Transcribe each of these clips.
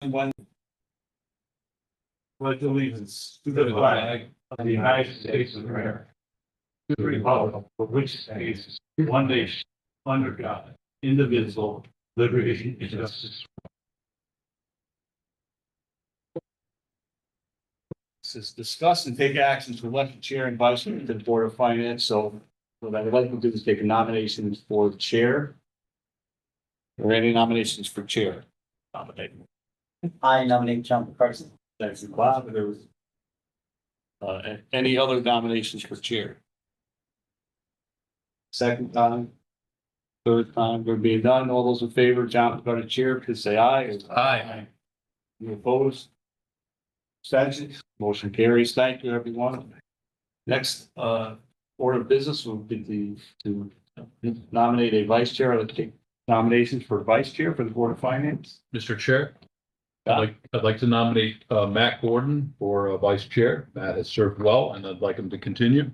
One pledge allegiance to the flag of the United States of America, to the republic for which it stands one nation under God, indivisible, liberty and justice. This is discuss and take action to elect the chair and vice chair to the Board of Finance. So what I would like to do is take nominations for the chair. Are there any nominations for chair? Nominate. I nominate John McCarthy. Thank you, Bob. There was any other nominations for chair? Second time, third time, there being none. All those in favor, John McCarthy chair, please say aye. Aye. Any opposed? Abstentions? Motion carries. Thank you, everyone. Next, order of business will be to nominate a vice chair. Let's take nominations for vice chair for the Board of Finance. Mr. Chair, I'd like to nominate Matt Gordon for vice chair. Matt has served well, and I'd like him to continue.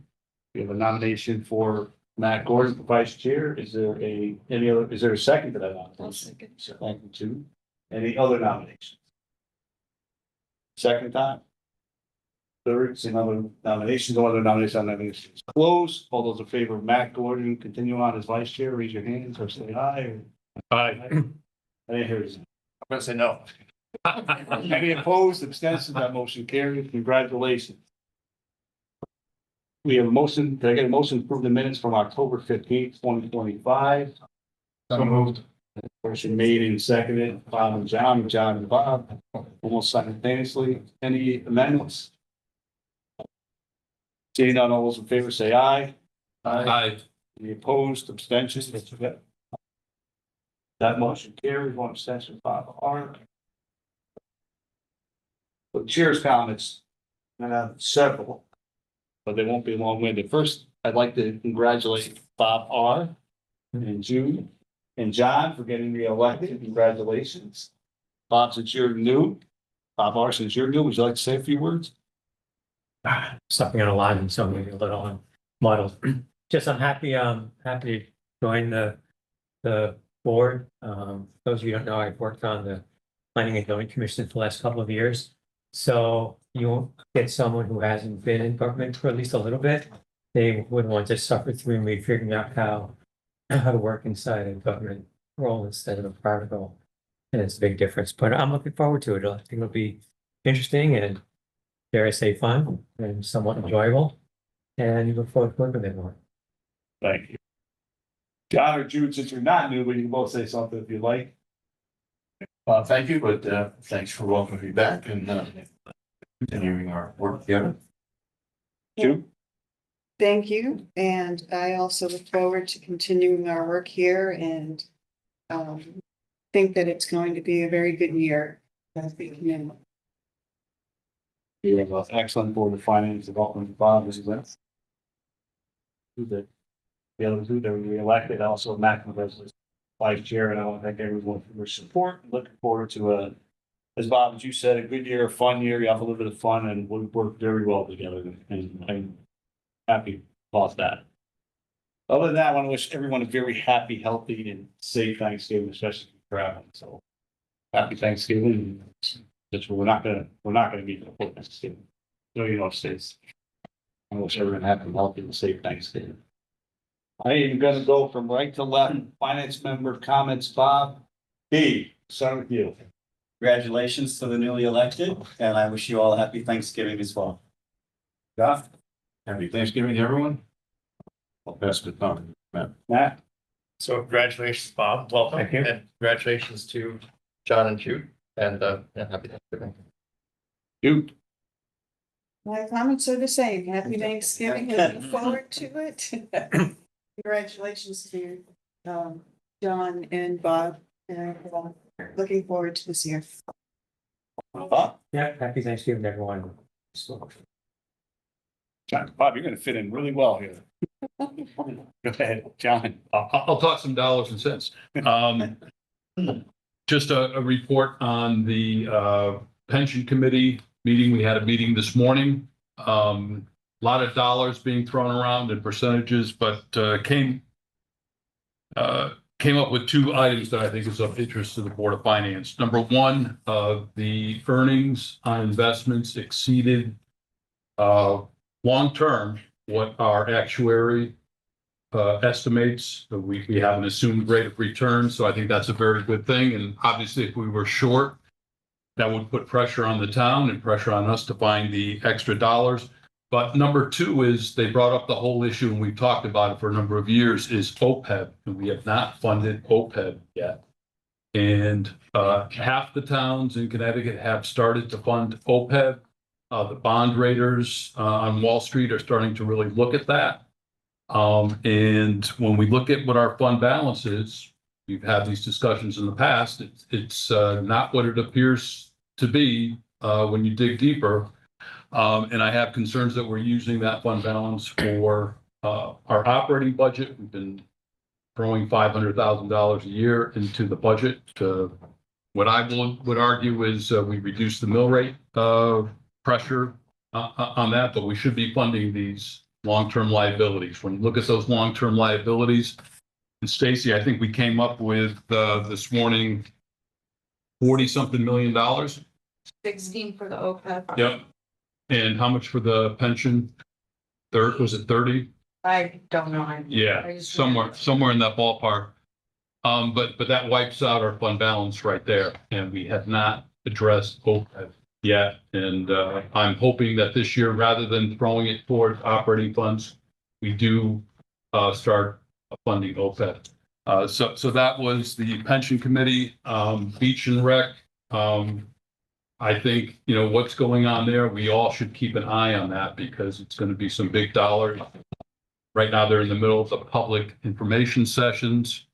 We have a nomination for Matt Gordon for vice chair. Is there is there a second to that nomination? I'll second. Thank you, too. Any other nominations? Second time? Third, see no other nominations, no other nominations closed. All those in favor of Matt Gordon continue on as vice chair, raise your hands or say aye. Aye. I didn't hear his. I'm gonna say no. Any opposed, abstentions, that motion carried. Congratulations. We have a motion, can I get a motion to approve the minutes from October 15th, 2025? So moved. Motion made and seconded, Bob and John, John and Bob, almost simultaneously. Any amendments? Seeing none, all those in favor say aye. Aye. Any opposed, abstentions? That motion carries, one abstention, Bob R. But chair's comments, and I have several, but they won't be long-winded. First, I'd like to congratulate Bob R. and Jude and John for getting reelected. Congratulations. Bob, since you're new, Bob R., since you're new, would you like to say a few words? Something on a line and something a little muddled. Just I'm happy to join the board. Those of you who don't know, I've worked on the Planning and Zoning Commission for the last couple of years. So you won't get someone who hasn't been in government for at least a little bit. They wouldn't want to suffer through me figuring out how to work inside a government role instead of a private role. And it's a big difference, but I'm looking forward to it. I think it'll be interesting and, dare I say, fun and somewhat enjoyable. And you look forward to working with everyone. Thank you. John or Jude, since you're not new, but you can both say something if you like. Thank you, but thanks for welcoming me back and continuing our work together. Jude? Thank you, and I also look forward to continuing our work here and think that it's going to be a very good year. You have an excellent Board of Finance Development, Bob, as well. The other two that were reelected, also Matt was vice chair, and I want to thank everyone for their support. Looking forward to as Bob, as you said, a good year, a fun year. You have a little bit of fun, and we work very well together, and I'm happy about that. Other than that, I want to wish everyone a very happy, healthy, and safe Thanksgiving, especially for traveling. So happy Thanksgiving. Which we're not gonna meet before Thanksgiving. So states. I wish everyone happy, healthy, and safe Thanksgiving. I am gonna go from right to left. Finance member comments, Bob. B, start with you. Congratulations to the newly elected, and I wish you all a happy Thanksgiving as well. John? Happy Thanksgiving to everyone. I'll pass the time. Matt? So congratulations, Bob. Welcome. Thank you. And congratulations to John and Jude. And happy Thanksgiving. Jude? My comments are the same. Happy Thanksgiving and look forward to it. Congratulations to John and Bob. And looking forward to this year. Bob? Yeah, happy Thanksgiving to everyone. John, Bob, you're gonna fit in really well here. Go ahead, John. I'll talk some dollars and cents. Just a report on the pension committee meeting. We had a meeting this morning. A lot of dollars being thrown around in percentages, but came came up with two items that I think is of interest to the Board of Finance. Number one, the earnings on investments exceeded long-term what our actuary estimates. We have an assumed rate of return, so I think that's a very good thing. And obviously, if we were short, that would put pressure on the town and pressure on us to find the extra dollars. But number two is they brought up the whole issue, and we've talked about it for a number of years, is OPEB, and we have not funded OPEB yet. And half the towns in Connecticut have started to fund OPEB. The bond raters on Wall Street are starting to really look at that. And when we look at what our fund balance is, we've had these discussions in the past, it's not what it appears to be when you dig deeper. And I have concerns that we're using that fund balance for our operating budget. We've been throwing $500,000 a year into the budget. What I would argue is we reduce the mill rate pressure on that, but we should be funding these long-term liabilities. When you look at those long-term liabilities, and Stacy, I think we came up with this morning 40-something million dollars. 16 for the OPEB. Yep. And how much for the pension? Was it 30? I don't know. Yeah, somewhere in that ballpark. But that wipes out our fund balance right there, and we have not addressed OPEB yet. And I'm hoping that this year, rather than throwing it toward operating funds, we do start funding OPEB. So that was the pension committee, beach and rec. I think, what's going on there, we all should keep an eye on that because it's going to be some big dollars. Right now, they're in the middle of the public information sessions.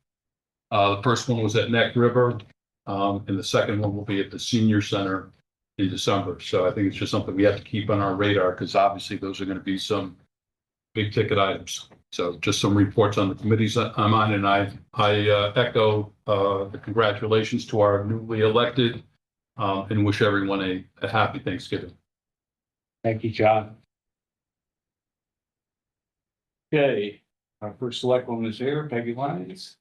The first one was at Neck River, and the second one will be at the senior center in December. So I think it's just something we have to keep on our radar because obviously those are going to be some big ticket items. So just some reports on the committees I'm on, and I echo the congratulations to our newly elected and wish everyone a happy Thanksgiving. Thank you, John. Okay, our first select woman is here, Peggy Lyons.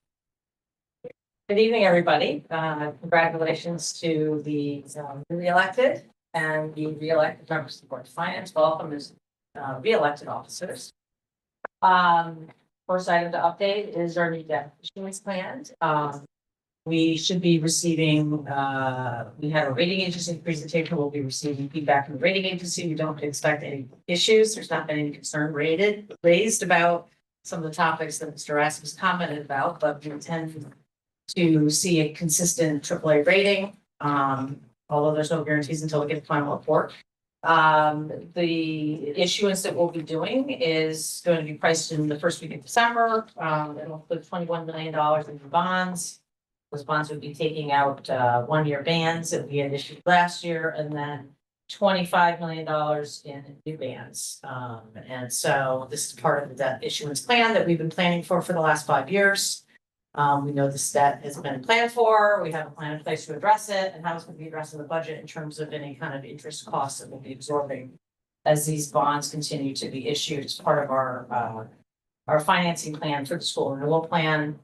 Good evening, everybody. Congratulations to the newly elected and the re-elected members of the Board of Finance. Welcome as re-elected officers. First item to update is our new debt issuance plan. We should be receiving, we had a rating agency presentation. We'll be receiving feedback from the rating agency. We don't expect any issues. There's not been any concern raised about some of the topics that Mr. Rasmus commented about, but we intend to see a consistent AAA rating, although there's no guarantees until we get the final report. The issuance that we'll be doing is going to be priced in the first week of December. It'll include $21 million in bonds. Those bonds would be taking out one-year bands that we had issued last year, and then $25 million in new bands. And so this is part of the debt issuance plan that we've been planning for the last 5 years. We know this debt has been planned for. We have a plan in place to address it, and how it's going to be addressed in the budget in terms of any kind of interest costs that we'll be absorbing as these bonds continue to be issued as part of our financing plan for the school renewal plan.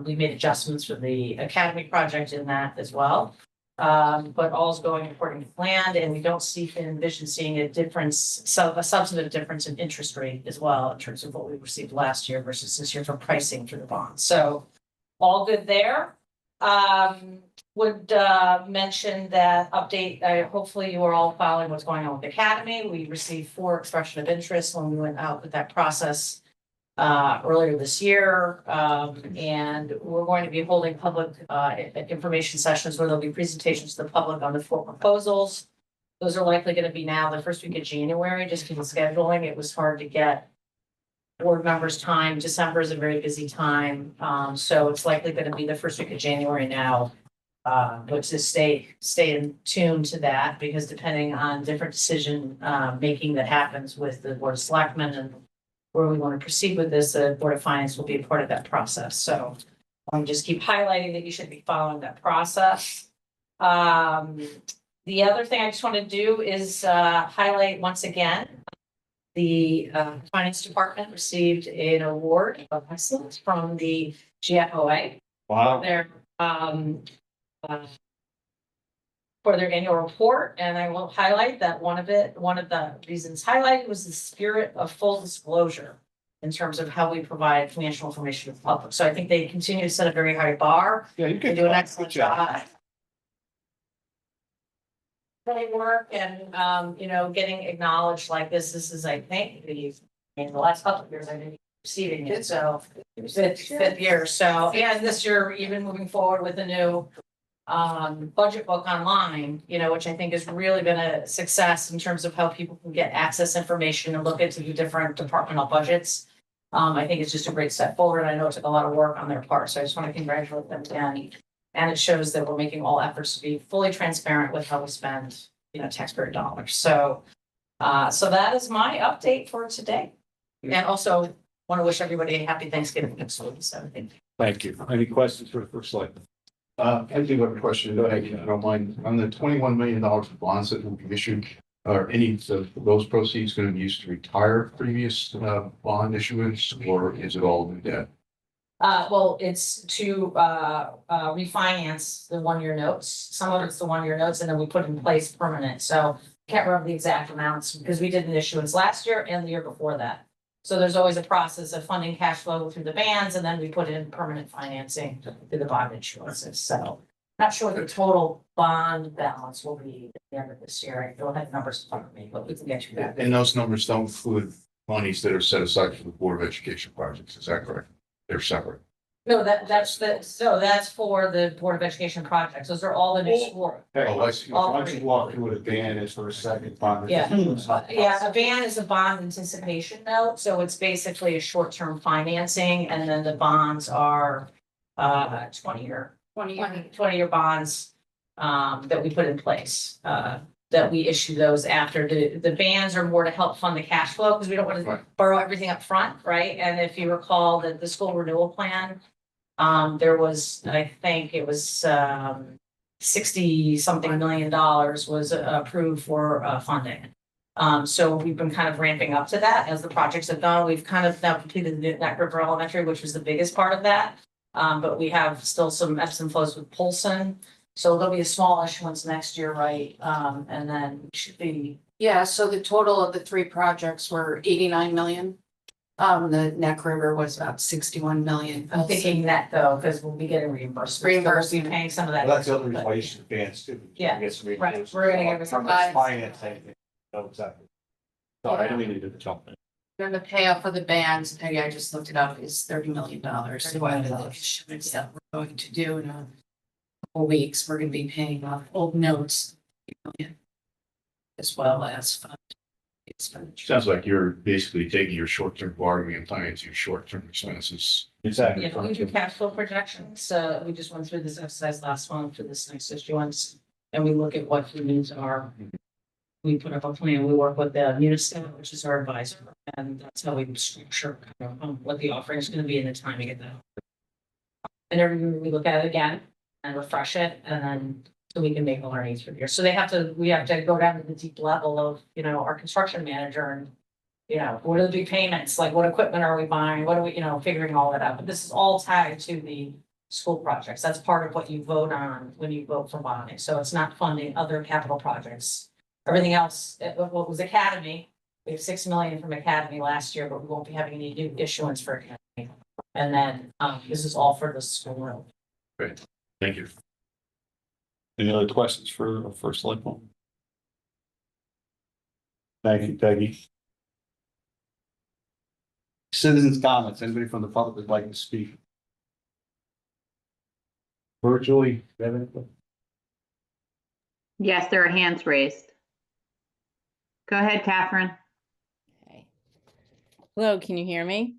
We made adjustments for the academy project in that as well. But all is going according to plan, and we don't envision seeing a difference, a substantive difference in interest rate as well in terms of what we received last year versus this year for pricing for the bonds. So all good there. Would mention that update. Hopefully you are all following what's going on with the academy. We received 4 expression of interest when we went out with that process earlier this year, and we're going to be holding public information sessions where there'll be presentations to the public on the 4 proposals. Those are likely going to be now the first week of January, just because of scheduling. It was hard to get board members time. December is a very busy time, so it's likely going to be the first week of January now. But to stay in tune to that, because depending on different decision making that happens with the Board of Selectmen and where we want to proceed with this, the Board of Finance will be a part of that process. So I'll just keep highlighting that you should be following that process. The other thing I just want to do is highlight once again, the Finance Department received an award of excellence from the GFOA. Wow. their, uh, for their annual report, and I will highlight that one of the reasons highlighted was the spirit of full disclosure in terms of how we provide financial information to the public. So I think they continue to set a very high bar. Yeah, you They can do an excellent job. They work and, getting acknowledged like this is, I think, in the last couple of years, I've been receiving it, so fifth year, so, and this year, even moving forward with the new budget book online, which I think has really been a success in terms of how people can get access information and look into the different departmental budgets. I think it's just a great step forward. I know it took a lot of work on their part, so I just want to congratulate them again. And it shows that we're making all efforts to be fully transparent with how we spend, taxpayer dollars. So that is my update for today. And also want to wish everybody a happy Thanksgiving next week. So Thank you. Any questions for the first selectman? I do have a question, if you don't mind, on the $21 million of bonds that will be issued, are any of those proceeds going to be used to retire previous bond issuance, or is it all new debt? well, it's to refinance the 1-year notes. Some of it's the 1-year notes, and then we put in place permanent. So can't remember the exact amounts because we did an issuance last year and the year before that. So there's always a process of funding cash flow through the bands, and then we put in permanent financing through the bond issuances. So not sure what the total bond balance will be at the end of this year. I don't have numbers in front of me, but we can get you that. And those numbers don't include monies that are set aside for the Board of Education projects, is that correct? They're separate. No, that's for the Board of Education projects. Those are all the new school. Oh, I see. Why don't you walk through what a ban is for a second? Bond? Yeah. Yeah, a ban is a bond anticipation note, so it's basically a short-term financing, and then the bonds are 20-year bonds that we put in place, that we issue those after. The bans are more to help fund the cash flow, because we don't want to borrow everything up front, right? And if you recall that the school renewal plan, there was, I think it was 60-something million dollars was approved for funding. So we've been kind of ramping up to that as the projects have gone. We've kind of now completed the Neck River Elementary, which was the biggest part of that. But we have still some ebbs and flows with Polson. So there'll be a small issuance next year, right? And then it should be. Yeah, so the total of the 3 projects were 89 million. The Neck River was about 61 million. I'm thinking that though, because we'll be getting reimbursement. We'll be paying some of that. Well, that's the other reason why you should advance too. Yeah, Get some right. reimbursement. We're gonna get From some this financing. No, exactly. Sorry, I didn't mean to jump in. Then the payoff for the bands, Peggy, I just looked it up, is $30 million. So out of the issuance that we're going to do in a couple weeks, we're gonna be paying off old notes. As well as fund expenditure. Sounds like you're basically taking your short-term borrowing and tying it to your short-term expenses. Exactly. Yeah, we do cash flow projections. We just went through this exercise last month for this next issuance. And we look at what the needs are. We put up a plan. We work with the municipal, which is our advisor, and that's how we structure kind of what the offering is going to be and the timing of that. And every year we look at it again and refresh it, and then so we can make the learnings for the year. So we have to go down to the deep level of, our construction manager and, what are the big payments? Like what equipment are we buying? What are we, figuring all that out. But this is all tied to the school projects. That's part of what you vote on when you vote for bonding. So it's not funding other capital projects. Everything else, what was Academy? We have 6 million from Academy last year, but we won't be having any new issuance for Academy. And then this is all for the school room. Great, thank you. Any other questions for first selectman? Thank you, Peggy. Citizens' comments. Anybody from the public would like to speak? Virtually, Evan? Yes, there are hands raised. Go ahead, Catherine. Okay. Hello, can you hear me?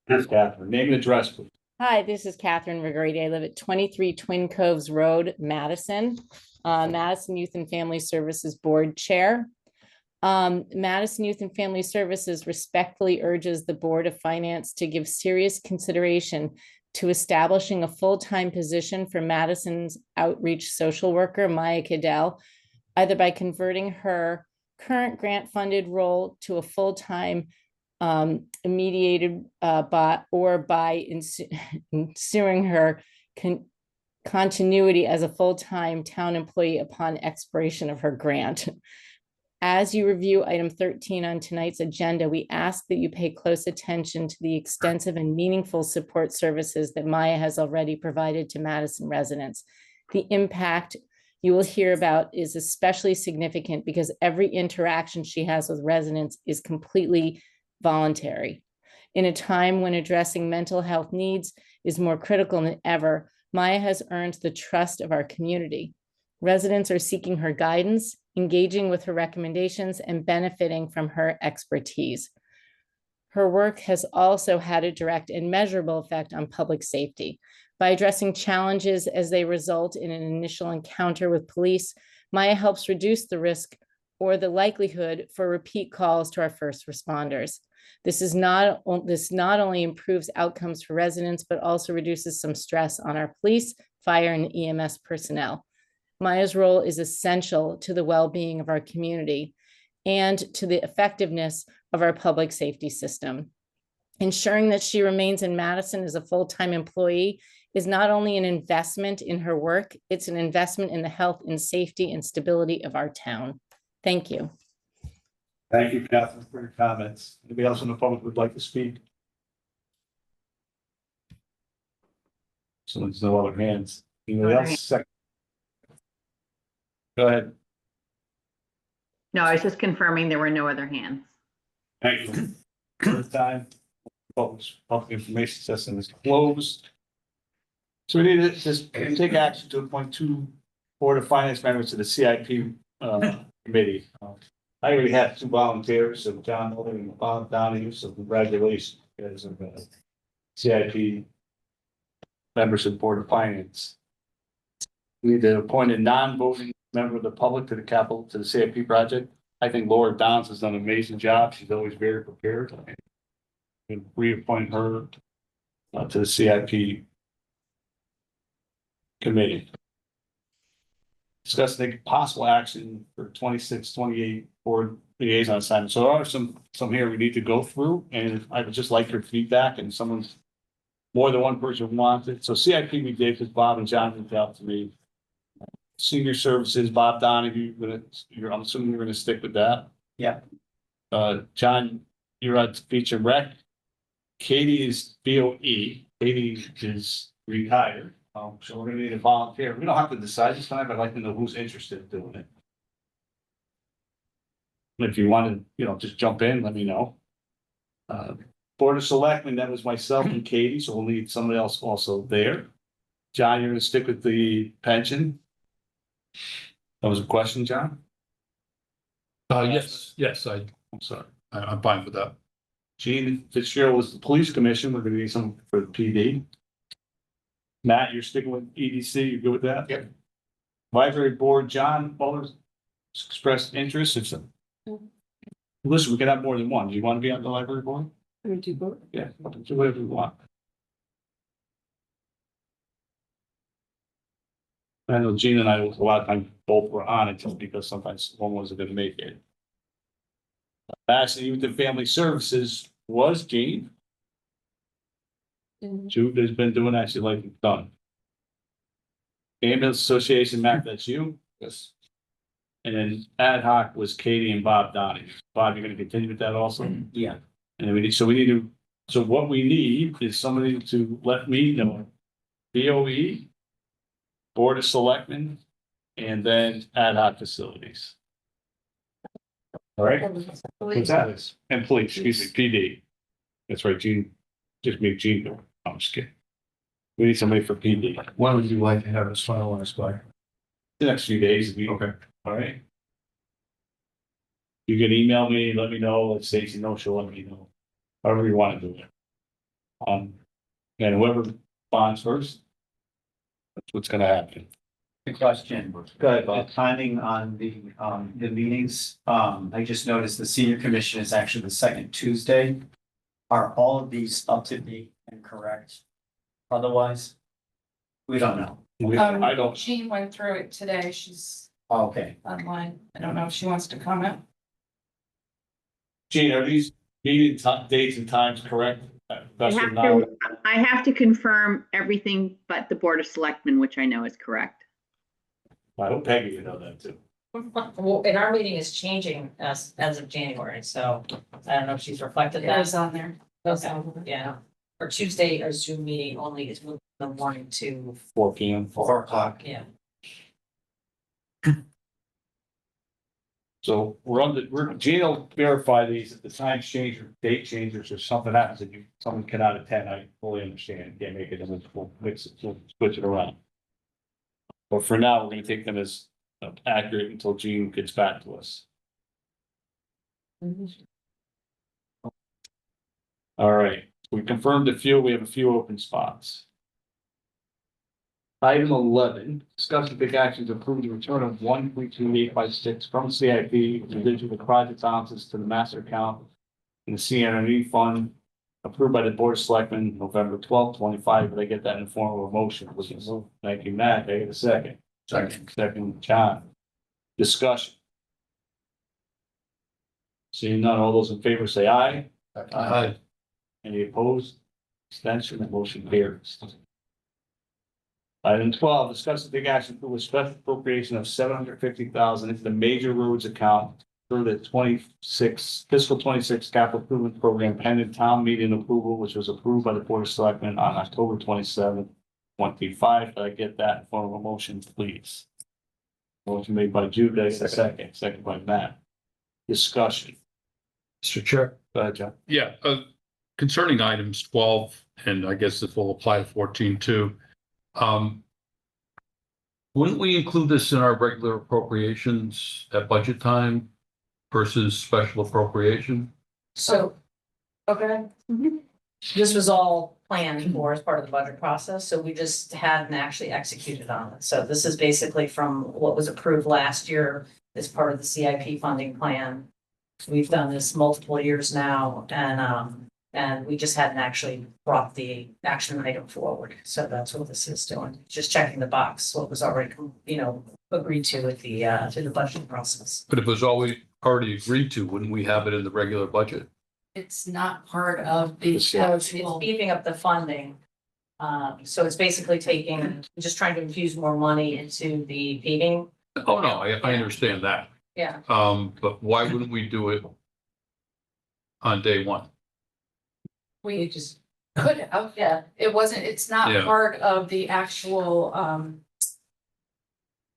Yes, Catherine. Name and address, please. Hi, this is Catherine Rigority. I live at 23 Twin Coves Road, Madison. Madison Youth and Family Services Board Chair. Madison Youth and Family Services respectfully urges the Board of Finance to give serious consideration to establishing a full-time position for Madison's outreach social worker, Maya Cadell, either by converting her current grant-funded role to a full-time mediated by ensuing her continuity as a full-time town employee upon expiration of her grant. As you review item 13 on tonight's agenda, we ask that you pay close attention to the extensive and meaningful support services that Maya has already provided to Madison residents. The impact you will hear about is especially significant because every interaction she has with residents is completely voluntary. In a time when addressing mental health needs is more critical than ever, Maya has earned the trust of our community. Residents are seeking her guidance, engaging with her recommendations, and benefiting from her expertise. Her work has also had a direct and measurable effect on public safety. By addressing challenges as they result in an initial encounter with police, Maya helps reduce the risk or the likelihood for repeat calls to our first responders. This not only improves outcomes for residents, but also reduces some stress on our police, fire, and EMS personnel. Maya's role is essential to the well-being of our community and to the effectiveness of our public safety system. Ensuring that she remains in Madison as a full-time employee is not only an investment in her work, it's an investment in the health and safety and stability of our town. Thank you. Thank you, Catherine, for your comments. Anybody else in the public would like to speak? So there's no other hands. Anybody else? Second. Go ahead. No, I was just confirming there were no other hands. Thank you. Third time, public information system is closed. So we need to just take action to appoint 2 Board of Finance members to the CIP committee. I already have 2 volunteers, so John Mulder and Bob Donahue, so congratulations, guys, are CIP members of the Board of Finance. We need to appoint a non-voting member of the public to the CIP project. I think Laura Downs has done an amazing job. She's always very prepared. And reappoint her to the CIP committee. Discuss the possible action for 26, 28 board liaison assignments. So there are some here we need to go through, and I would just like your feedback, and someone's more than one person wants it. So CIP we did because Bob and John reached out to me. Senior Services, Bob Donahue, I'm assuming you're gonna stick with that. Yeah. John, you're on feature rec. Katie is BOE. Katie is retired. So we're gonna need a volunteer. We don't have to decide this time, but I'd like to know who's interested in doing it. If you want to, just jump in, let me know. Board of Selectmen, that was myself and Katie, so we'll need somebody else also there. John, you're gonna stick with the pension. That was a question, John? Yes, I'm sorry. I'm fine with that. Gene Fitzgerald was the police commission. We're gonna need some for the PD. Matt, you're sticking with EDC. You good with that? Yep. Library board, John Muller's expressed interest. Listen, we can have more than one. Do you want to be on the library board? Do both. Yeah, do whatever you want. I know Gene and I, a lot of times, both were on it just because sometimes one wasn't gonna make it. Madison Youth and Family Services was Gene. Jude has been doing that, she like it done. Ambulance Association, Matt, that's you? Yes. And then ad hoc was Katie and Bob Donahue. Bob, you're gonna continue with that also? Yeah. And so what we need is somebody to let me know. BOE, Board of Selectmen, and then ad hoc facilities. All right? What's that? And police, excuse me, PD. That's right, Gene, just me, Gene, I'm just kidding. We need somebody for PD. When would you like to have this finalized by? The next few days, Okay. all right? You can email me, let me know, let Stacy know, she'll let me know, however you want to do it. And whoever bonds first, that's what's gonna happen. Good question. Good. The timing on the meetings, I just noticed the senior commission is actually the second Tuesday. Are all of these up to date and correct? Otherwise, we don't know. I don't, Jean went through it today. She's Okay. online. I don't know if she wants to comment. Gene, are these meeting dates and times correct? I have to confirm everything but the Board of Selectmen, which I know is correct. I hope Peggy, you know that too. Well, and our meeting is changing as of January, so I don't know if she's reflected It was that. on there. Okay, yeah. Or Tuesday, our Zoom meeting only is moving from 1 to 4 p.m. 4 o'clock. yeah. So Gene will verify these, if the times change or date changes or something happens and someone cannot attend, I fully understand, can't make it, and we'll switch it around. But for now, we're gonna take them as accurate until Gene gets back to us. All right, we confirmed we have a few open spots. Item 11, discuss the big action to approve the return of 1.2856 from CIP in addition to project balances to the master account in the CNRE fund approved by the Board of Selectmen November 12th, 25. But I get that in the form of a motion. Thank you, Matt. I get a second. Second, John. Discussion. Seeing none, all those in favor say aye. Aye. Any opposed? Extension, the motion carries. Item 12, discuss the big action for a special appropriation of $750,000 into the major roads account for the fiscal 26 capital improvement program pending town meeting approval, which was approved by the Board of Selectmen on October 27th, 25. Did I get that in form of a motion, please? Motion made by Jude, I get a second by Matt. Discussion. Mr. Chair. Go ahead, John. Yeah, concerning items 12, and I guess this will apply to 14 too. Wouldn't we include this in our regular appropriations at budget time versus special appropriation? So, okay. This was all planned for as part of the budget process, so we just hadn't actually executed on it. So this is basically from what was approved last year as part of the CIP funding plan. We've done this multiple years now, and we just hadn't actually brought the action item forward. So that's what this is doing, just checking the box, what was already, agreed to at the, through the budget process. But if it was already agreed to, wouldn't we have it in the regular budget? It's not part of the It's actual. beefing up the funding. So it's basically just trying to infuse more money into the paving. Oh, no, I understand that. Yeah. But why wouldn't we do it on day one? We just could have, Yeah. it's not Yeah. part of the actual,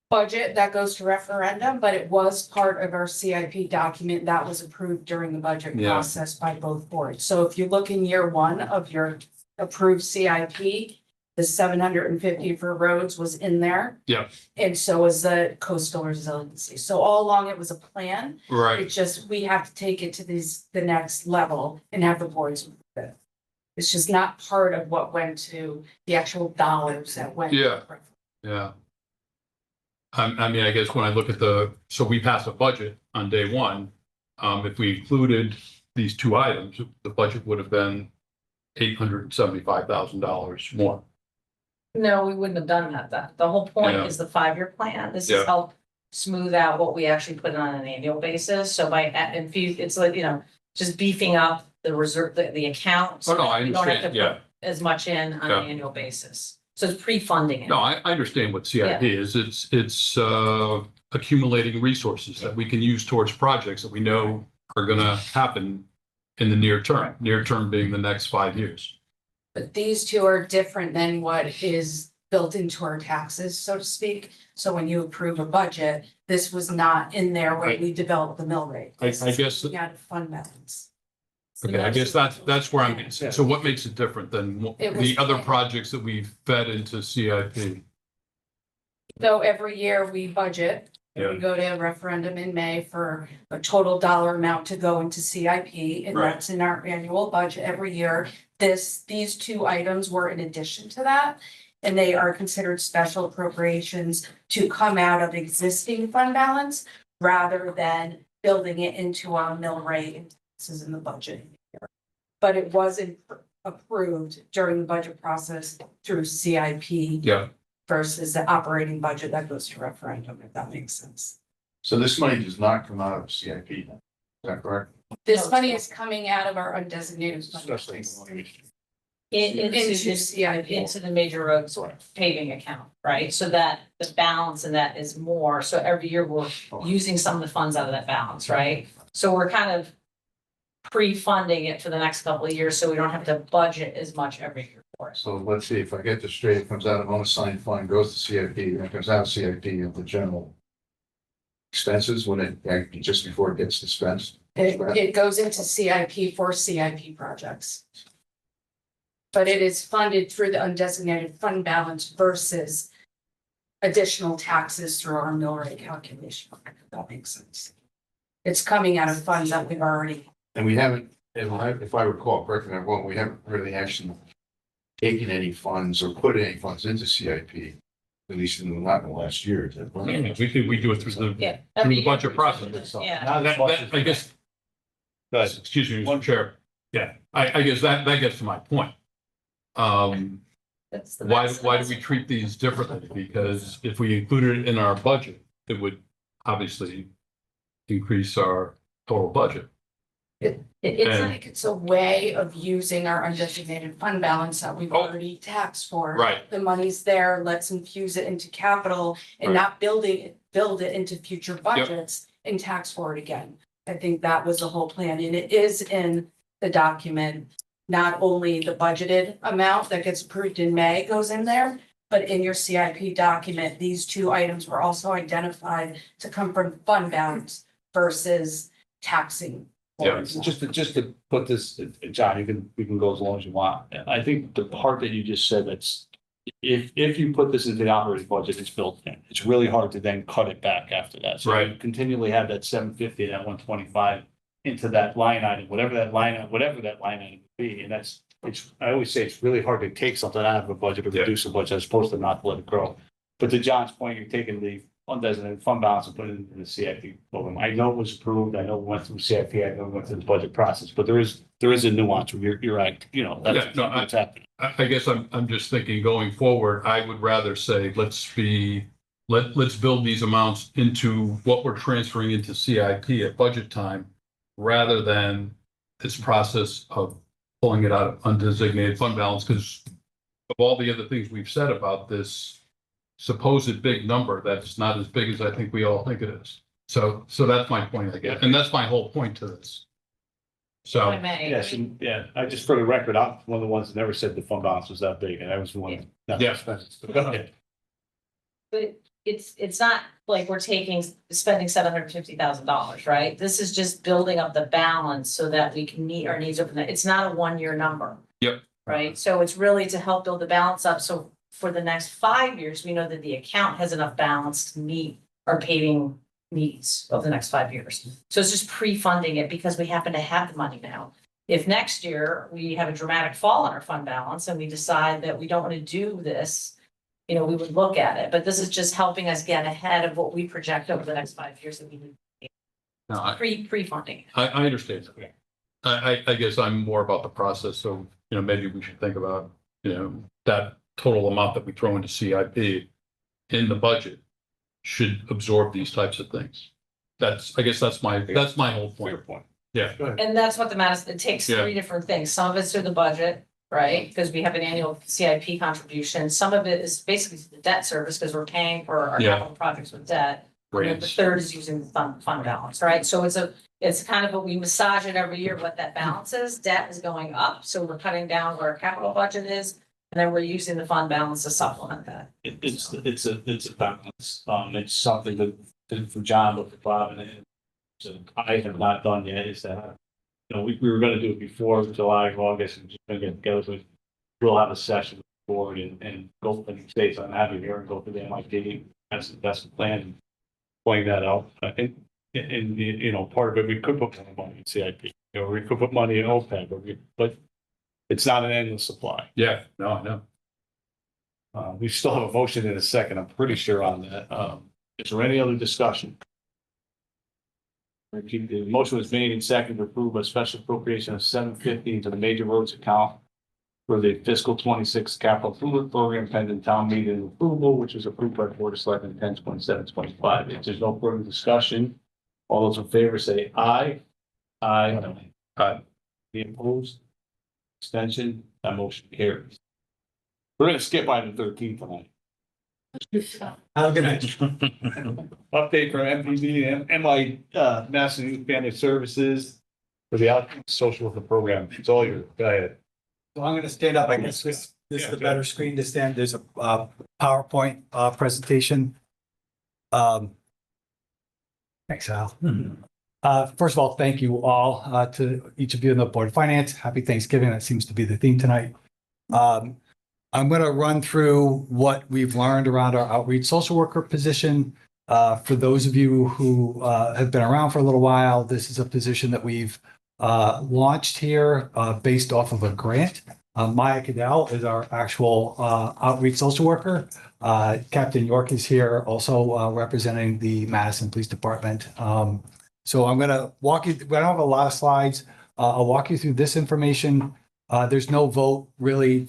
budget that goes to referendum, but it was part of our CIP document that was approved during the budget Yeah. process by both boards. So if you look in year one of your approved CIP, the 750 for roads was in there. Yeah. And so was the coastal resiliency. So all along it was a plan. Right. It's just, we have to take it to the next level and have the boards approve it. It's just not part of what went to the actual dollars that went. Yeah. Yeah. I mean, I guess when I look at so we passed a budget on day one. If we included these two items, the budget would have been $875,000 more. No, we wouldn't have done that. The whole point Yeah. is the 5-year plan. This Yeah. is help smooth out what we actually put on an annual basis. So by it's like, just beefing up the reserve, the account. Oh, no, I We don't have to understand, yeah. put as much in on Yeah. an annual basis. So it's pre-funding it. No, I understand what CIP is. It's accumulating resources that we can use towards projects that we know are gonna happen in the near term, near term being the next 5 years. But these two are different than what is built into our taxes, so to speak. So when you approve a budget, this was not in there when we developed the mill rate. I guess, We had a fund balance. okay, I guess that's where I'm, so what makes it different than It was the other planned. projects that we've fed into CIP? So every year we budget, Yeah. we go to a referendum in May for a total dollar amount to go into CIP, and Right. that's in our annual budget every year. These two items were in addition to that, and they are considered special appropriations to come out of existing fund balance rather than building it into our mill rate. This is in the budget. But it wasn't approved during the budget process through CIP. Yeah. Versus the operating budget that goes to referendum, if that makes sense. So this money does not come out of CIP, then? Is that correct? This money is coming out of our undesignated fund Especially. balance. Into CIP. into the major roads paving account, right? So that the balance in that is more. So every year we're using some of the funds out of that balance, right? So we're kind of pre-funding it for the next couple of years, so we don't have to budget as much every year for it. So let's see, if I get this straight, it comes out of unassigned fund, goes to CIP, and it comes out of CIP of the general expenses when it, like, just before it gets dispensed. It goes into CIP for CIP projects. But it is funded through the undesignated fund balance versus additional taxes through our mill rate calculation, if that makes sense. It's coming out of funds that we've already, And we haven't, if I recall correctly, we haven't really actually taken any funds or put any funds into CIP, at least not in the last year. Is that right? We do it through the, Yeah. through the budget process. Yeah. Not as much as- I guess, Go ahead. excuse me, Mr. Chair. Yeah, I guess that gets to my point. That's the Why best- do we treat these differently? Because if we included it in our budget, it would obviously increase our total budget. it's And- like, it's a way of using our undesignated fund balance that we've Oh. already taxed for. Right. The money's there, let's infuse it into capital and Right. not build it into future budgets and tax for it again. I think that was the whole plan, and it is in the document. Not only the budgeted amount that gets approved in May goes in there, but in your CIP document, these two items were also identified to come from fund balance versus taxing. Yeah. Just to put this, John, we can go as long as you want. I think the part that you just said, that's, if you put this into the operating budget, it's built in. It's really hard to then cut it back after that. So you Right. continually have that 750, that 125 into that line item, whatever that line item would be. And I always say it's really hard to take something out of a budget or Yeah. reduce a budget as opposed to not let it grow. But to John's point, you're taking the undesignated fund balance and putting it in the CIP program. I know it was approved. I know it went through CIP. I know it went through the budget process, but there is a nuance where you're right, Yeah, that's no, what's happening. I guess I'm just thinking going forward, I would rather say, let's build these amounts into what we're transferring into CIP at budget time, rather than this process of pulling it out of undesignated fund balance, because of all the other things we've said about this supposed big number, that's not as big as I think we all think it is. So that's my point, I guess, and that's my whole point to this. If So. I may, Yes, and yeah, I just, for the record, I'm one of the ones that never said the fund balance was that big, and I was the one. that- Yeah. But go ahead. But it's not like we're spending $750,000, right? This is just building up the balance so that we can meet our needs over the, it's not a one-year number. Yep. Right? So it's really to help build the balance up. So for the next 5 years, we know that the account has enough balance to meet our paving needs of the next 5 years. So it's just pre-funding it because we happen to have the money now. If next year we have a dramatic fall in our fund balance and we decide that we don't want to do this, we would look at it, but this is just helping us get ahead of what we project over the next 5 years that we need No, I- pre-funding. I understand. I guess I'm more about the process, so, maybe we should think about, that total amount that we throw into CIP in the budget should absorb these types of things. I guess that's my whole Fair point. point. Yeah. Go ahead. And that's what it takes Yeah. 3 different things. Some of it's through the budget, right? Because we have an annual CIP contribution. Some of it is basically the debt service because we're paying for our Yeah. capital projects with debt. And then the Grants. third is using the fund balance, right? So it's kind of we massage it every year, what that balance is. Debt is going up, so we're cutting down where our capital budget is. And then we're using the fund balance to supplement that. It's a balance. It's something that for John, but for Bob and so I have not done yet is that, we were gonna do it before July, August, and just gonna get together, so we'll have a session with the board and go for the states on that here and go for the MIT. That's the plan. Playing that out. I think and part of it, we could put more money in CIP, we could put money in OPEB, but it's not an endless supply. Yeah, no, I know. We still have a motion in a second, I'm pretty sure on that. Is there any other discussion? The motion was made and seconded to approve a special appropriation of $750 into the major roads account for the fiscal 26 capital improvement program pending town meeting approval, which was approved by the Board of Selectmen 10/27/25. If there's no further discussion, all those in favor say aye. Aye. Aye. Any opposed? Extension, that motion carries. We're gonna skip item 13 tonight. Have a good night. Update from MPD and MI, Madison Youth Family Services for the outreach social worker program. It's all yours. Go ahead. So I'm gonna stand up. I guess this is the better screen to stand. There's a PowerPoint presentation. Thanks, Al. First of all, thank you all to each of you in the Board of Finance. Happy Thanksgiving. That seems to be the theme tonight. I'm gonna run through what we've learned around our outreach social worker position. For those of you who have been around for a little while, this is a position that we've launched here based off of a grant. Maya Cadell is our actual outreach social worker. Captain York is here also representing the Madison Police Department. So I'm going to walk you, I don't have a lot of slides. I'll walk you through this information. There's no vote really.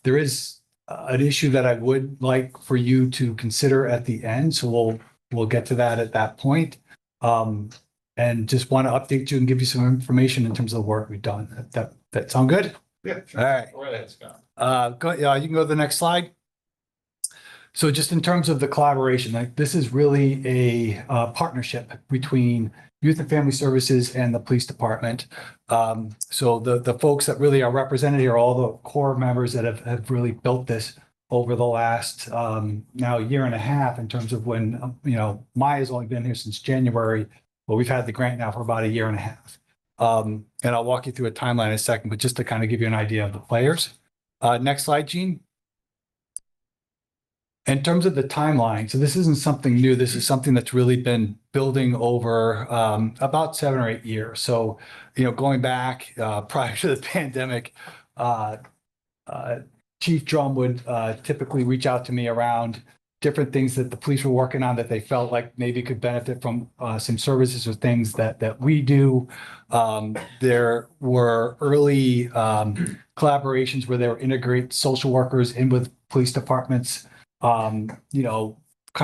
There is an issue that I would like for you to consider at the end. So we'll get to that at that point. And just want to update you and give you some information in terms of the work we've done. That sound good? Yeah. All right. Go ahead, Scott. You can go to the next slide. So just in terms of the collaboration, like this is really a partnership between Youth and Family Services and the Police Department. So the folks that really are represented here, all the core members that have really built this over the last now year and a half in terms of when, Maya's only been here since January. Well, we've had the grant now for about a year and a half. And I'll walk you through a timeline in a second, but just to kind of give you an idea of the players. Next slide, Gene. In terms of the timeline, so this isn't something new. This is something that's really been building over about 7 or 8 years. So, going back prior to the pandemic, Chief Drum would typically reach out to me around different things that the police were working on that they felt like maybe could benefit from some services or things that we do. There were early collaborations where they were integrate social workers in with police departments, kind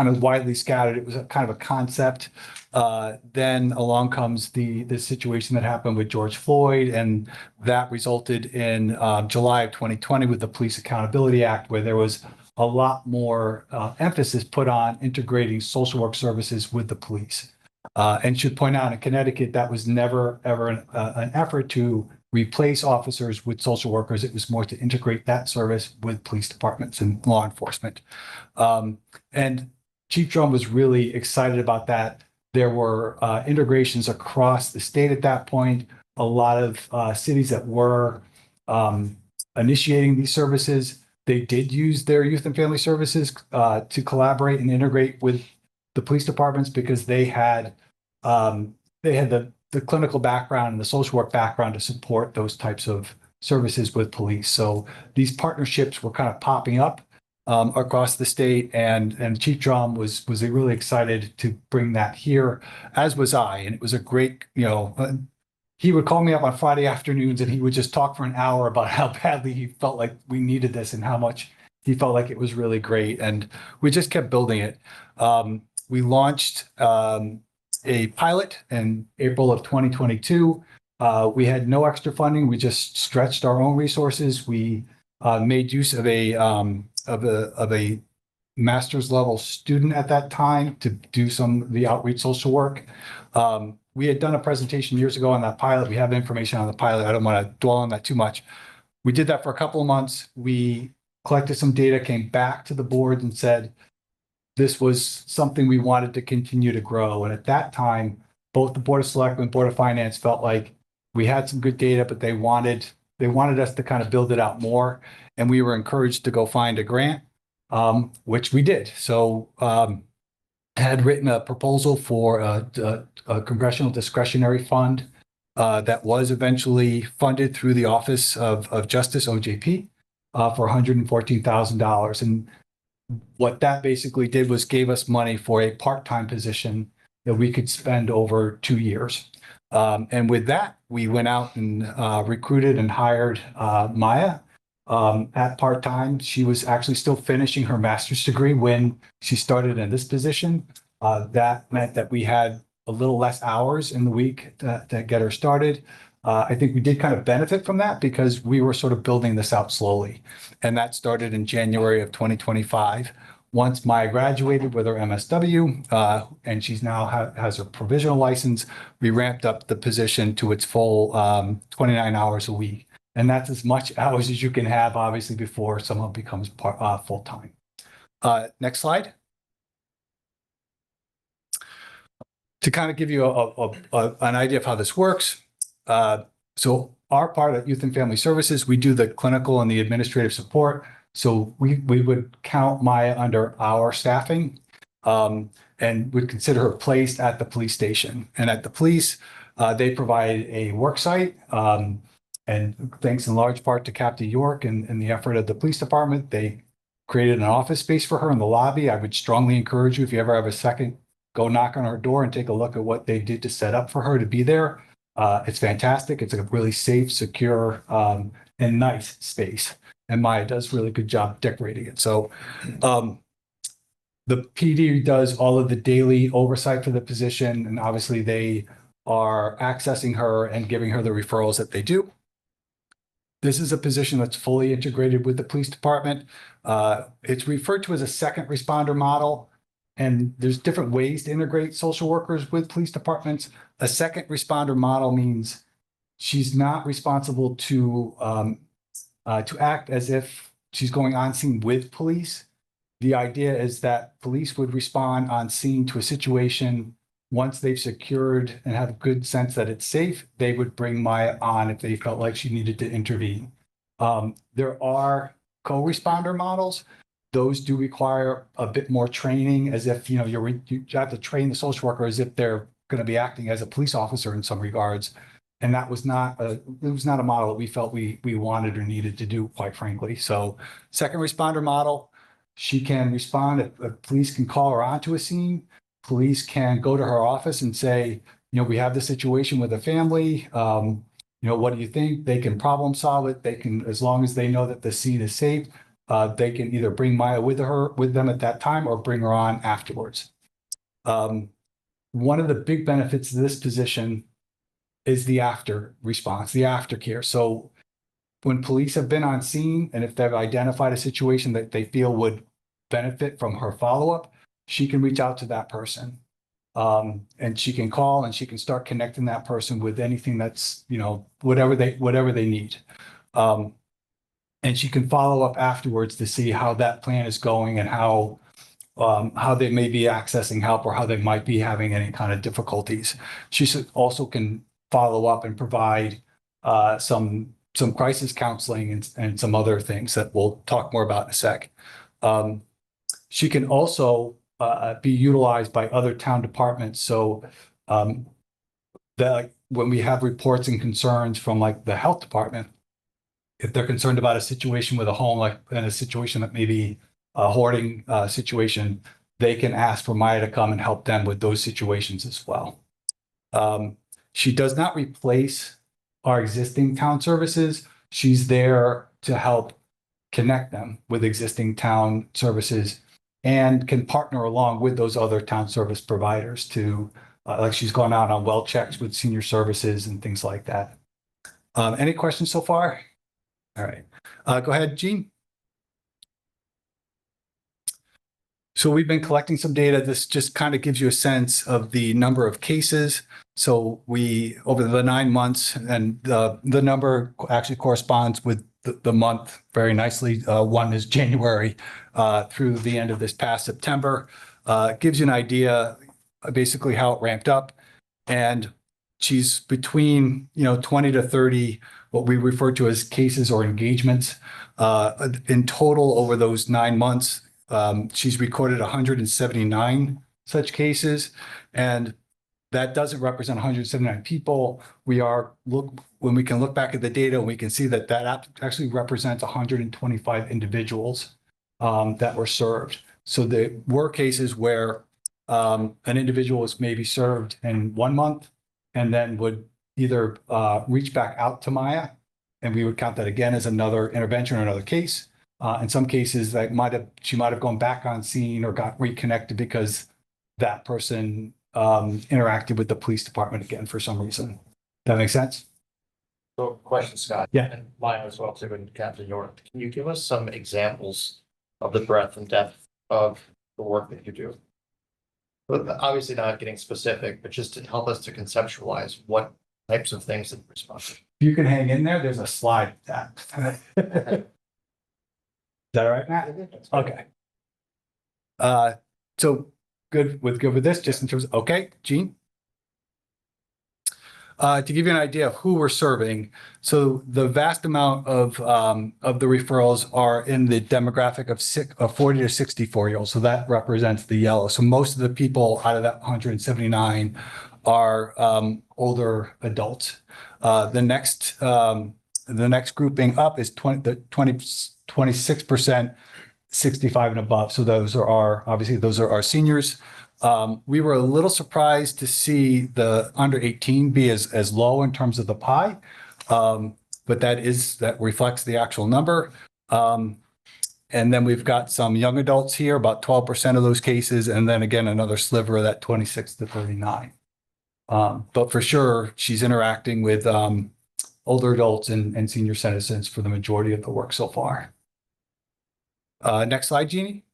of widely scattered. It was a kind of a concept. Then along comes the situation that happened with George Floyd, and that resulted in July of 2020 with the Police Accountability Act, where there was a lot more emphasis put on integrating social work services with the police. And should point out in Connecticut, that was never, ever an effort to replace officers with social workers. It was more to integrate that service with police departments and law enforcement. And Chief Drum was really excited about that. There were integrations across the state at that point. A lot of cities that were initiating these services, they did use their youth and family services to collaborate and integrate with the police departments because they had the clinical background and the social work background to support those types of services with police. So these partnerships were kind of popping up across the state, and Chief Drum was really excited to bring that here, as was I. And it was a great, he would call me up on Friday afternoons and he would just talk for an hour about how badly he felt like we needed this and how much he felt like it was really great. And we just kept building it. We launched a pilot in April of 2022. We had no extra funding. We just stretched our own resources. We made use of a master's level student at that time to do some of the outreach social work. We had done a presentation years ago on that pilot. We have information on the pilot. I don't want to dwell on that too much. We did that for a couple of months. We collected some data, came back to the board and said, this was something we wanted to continue to grow. And at that time, both the Board of Selectmen and Board of Finance felt like we had some good data, but they wanted us to kind of build it out more. And we were encouraged to go find a grant, which we did. So had written a proposal for a congressional discretionary fund that was eventually funded through the Office of Justice, OJP, for $114,000. And what that basically did was gave us money for a part-time position that we could spend over 2 years. And with that, we went out and recruited and hired Maya at part-time. She was actually still finishing her master's degree when she started in this position. That meant that we had a little less hours in the week to get her started. I think we did kind of benefit from that because we were sort of building this out slowly. And that started in January of 2025. Once Maya graduated with her MSW, and she's now has her provisional license, we ramped up the position to its full 29 hours a week. And that's as much hours as you can have, obviously, before someone becomes full-time. Next slide. To kind of give you an idea of how this works. So our part at Youth and Family Services, we do the clinical and the administrative support. So we would count Maya under our staffing and would consider her placed at the police station. And at the police, they provide a work site. And thanks in large part to Captain York and the effort of the police department, they created an office space for her in the lobby. I would strongly encourage you, if you ever have a second, go knock on her door and take a look at what they did to set up for her to be there. It's fantastic. It's a really safe, secure, and nice space. And Maya does a really good job decorating it. So the PD does all of the daily oversight for the position. And obviously they are accessing her and giving her the referrals that they do. This is a position that's fully integrated with the police department. It's referred to as a second responder model. And there's different ways to integrate social workers with police departments. A second responder model means she's not responsible to act as if she's going on scene with police. The idea is that police would respond on scene to a situation once they've secured and have a good sense that it's safe. They would bring Maya on if they felt like she needed to intervene. There are co-responder models. Those do require a bit more training, as if you have to train the social worker as if they're going to be acting as a police officer in some regards. And that was not a model that we felt we wanted or needed to do, quite frankly. So second responder model, she can respond if police can call her onto a scene. Police can go to her office and say, we have this situation with a family. What do you think? They can problem solve it. They can, as long as they know that the scene is safe, they can either bring Maya with them at that time or bring her on afterwards. One of the big benefits of this position is the after response, the aftercare. So when police have been on scene and if they've identified a situation that they feel would benefit from her follow-up, she can reach out to that person. And she can call and she can start connecting that person with anything that's, whatever they need. And she can follow up afterwards to see how that plan is going and how they may be accessing help or how they might be having any kind of difficulties. She also can follow up and provide some crisis counseling and some other things that we'll talk more about in a sec. She can also be utilized by other town departments. So that when we have reports and concerns from like the health department, if they're concerned about a situation with a home, like in a situation that may be a hoarding situation, they can ask for Maya to come and help them with those situations as well. She does not replace our existing town services. She's there to help connect them with existing town services and can partner along with those other town service providers to, like she's gone out on well checks with senior services and things like that. Any questions so far? All right, go ahead, Jean. So we've been collecting some data. This just kind of gives you a sense of the number of cases. So we, over the 9 months, and the number actually corresponds with the month very nicely. One is January through the end of this past September. Gives you an idea basically how it ramped up. And she's between 20 to 30 what we refer to as cases or engagements. In total, over those 9 months, she's recorded 179 such cases, and that doesn't represent 179 people. When we can look back at the data, we can see that actually represents 125 individuals that were served. So there were cases where an individual was maybe served in 1 month and then would either reach back out to Maya, and we would count that again as another intervention or another case. In some cases, she might have gone back on scene or got reconnected because that person interacted with the police department again for some reason. That makes sense? So question, Scott. Yeah. And mine as well, too, and Captain York. Can you give us some examples of the breadth and depth of the work that you do? But obviously not getting specific, but just to help us to conceptualize what types of things that you respond to. If you can hang in there, there's a slide with that. Is that all right, Matt? Okay. So good with this, just in terms of, okay, Gene? To give you an idea of who we're serving, so the vast amount of the referrals are in the demographic of 40 to 64-year-olds. So that represents the yellow. So most of the people out of that 179 are older adults. The next grouping up is 26% 65 and above. So those are our seniors. We were a little surprised to see the under 18 be as low in terms of the pie. But that reflects the actual number. And then we've got some young adults here, about 12% of those cases. And then again, another sliver of that 26 to 39. But for sure, she's interacting with older adults and senior citizens for the majority of the work so far. Next slide, Jeannie.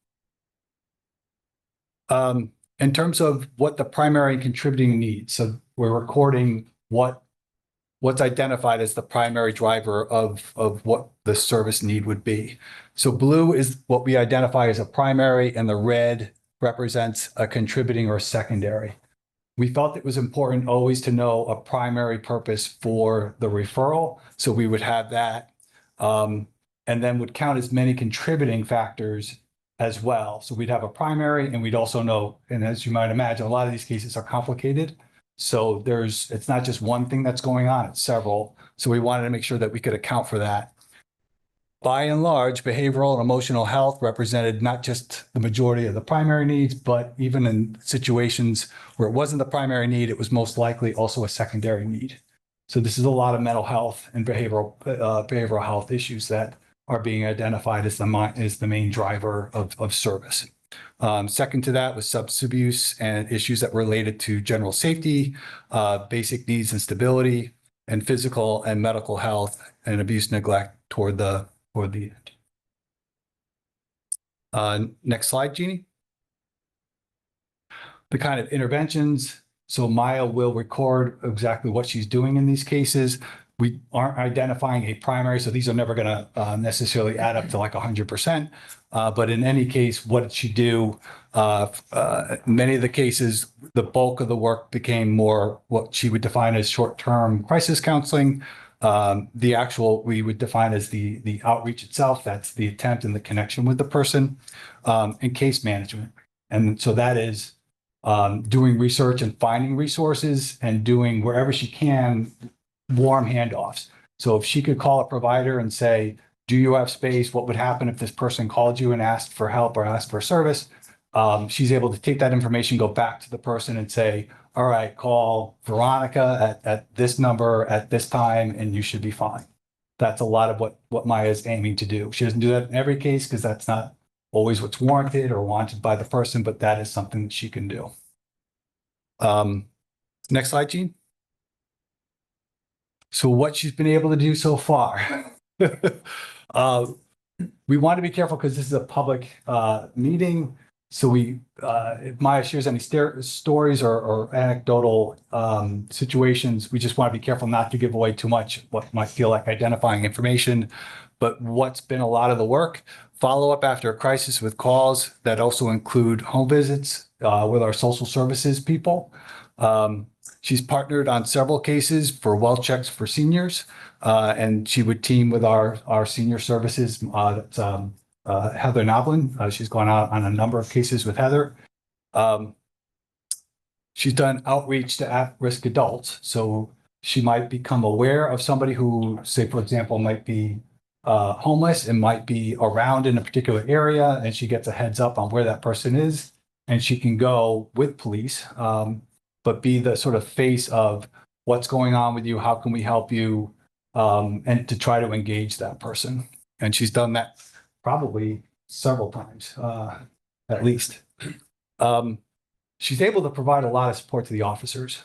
In terms of what the primary contributing needs, so we're recording what's identified as the primary driver of what the service need would be. So blue is what we identify as a primary, and the red represents a contributing or secondary. We felt it was important always to know a primary purpose for the referral, so we would have that, and then would count as many contributing factors as well. So we'd have a primary, and we'd also know, and as you might imagine, a lot of these cases are complicated. So it's not just one thing that's going on, it's several. So we wanted to make sure that we could account for that. By and large, behavioral and emotional health represented not just the majority of the primary needs, but even in situations where it wasn't the primary need, it was most likely also a secondary need. So this is a lot of mental health and behavioral health issues that are being identified as the main driver of service. Second to that was substance abuse and issues that related to general safety, basic needs and stability, and physical and medical health and abuse neglect toward the end. Next slide, Jeannie. The kind of interventions. So Maya will record exactly what she's doing in these cases. We aren't identifying a primary, so these are never going to necessarily add up to like 100%. But in any case, what did she do? Many of the cases, the bulk of the work became more what she would define as short-term crisis counseling. The actual we would define as the outreach itself. That's the attempt and the connection with the person, and case management. And so that is doing research and finding resources and doing wherever she can warm handoffs. So if she could call a provider and say, do you have space? What would happen if this person called you and asked for help or asked for service? She's able to take that information, go back to the person and say, all right, call Veronica at this number at this time, and you should be fine. That's a lot of what Maya is aiming to do. She doesn't do that in every case because that's not always what's warranted or wanted by the person, but that is something that she can do. Next slide, Jean. So what she's been able to do so far. We want to be careful because this is a public meeting. So if Maya shares any stories or anecdotal situations, we just want to be careful not to give away too much what might feel like identifying information. But what's been a lot of the work, follow up after a crisis with calls that also include home visits with our social services people. She's partnered on several cases for well checks for seniors, and she would team with our senior services. That's Heather Noblin. She's gone out on a number of cases with Heather. She's done outreach to at-risk adults. So she might become aware of somebody who, say, for example, might be homeless and might be around in a particular area, and she gets a heads up on where that person is, and she can go with police. But be the sort of face of what's going on with you, how can we help you, and to try to engage that person. And she's done that probably several times, at least. she's able to provide a lot of support to the officers.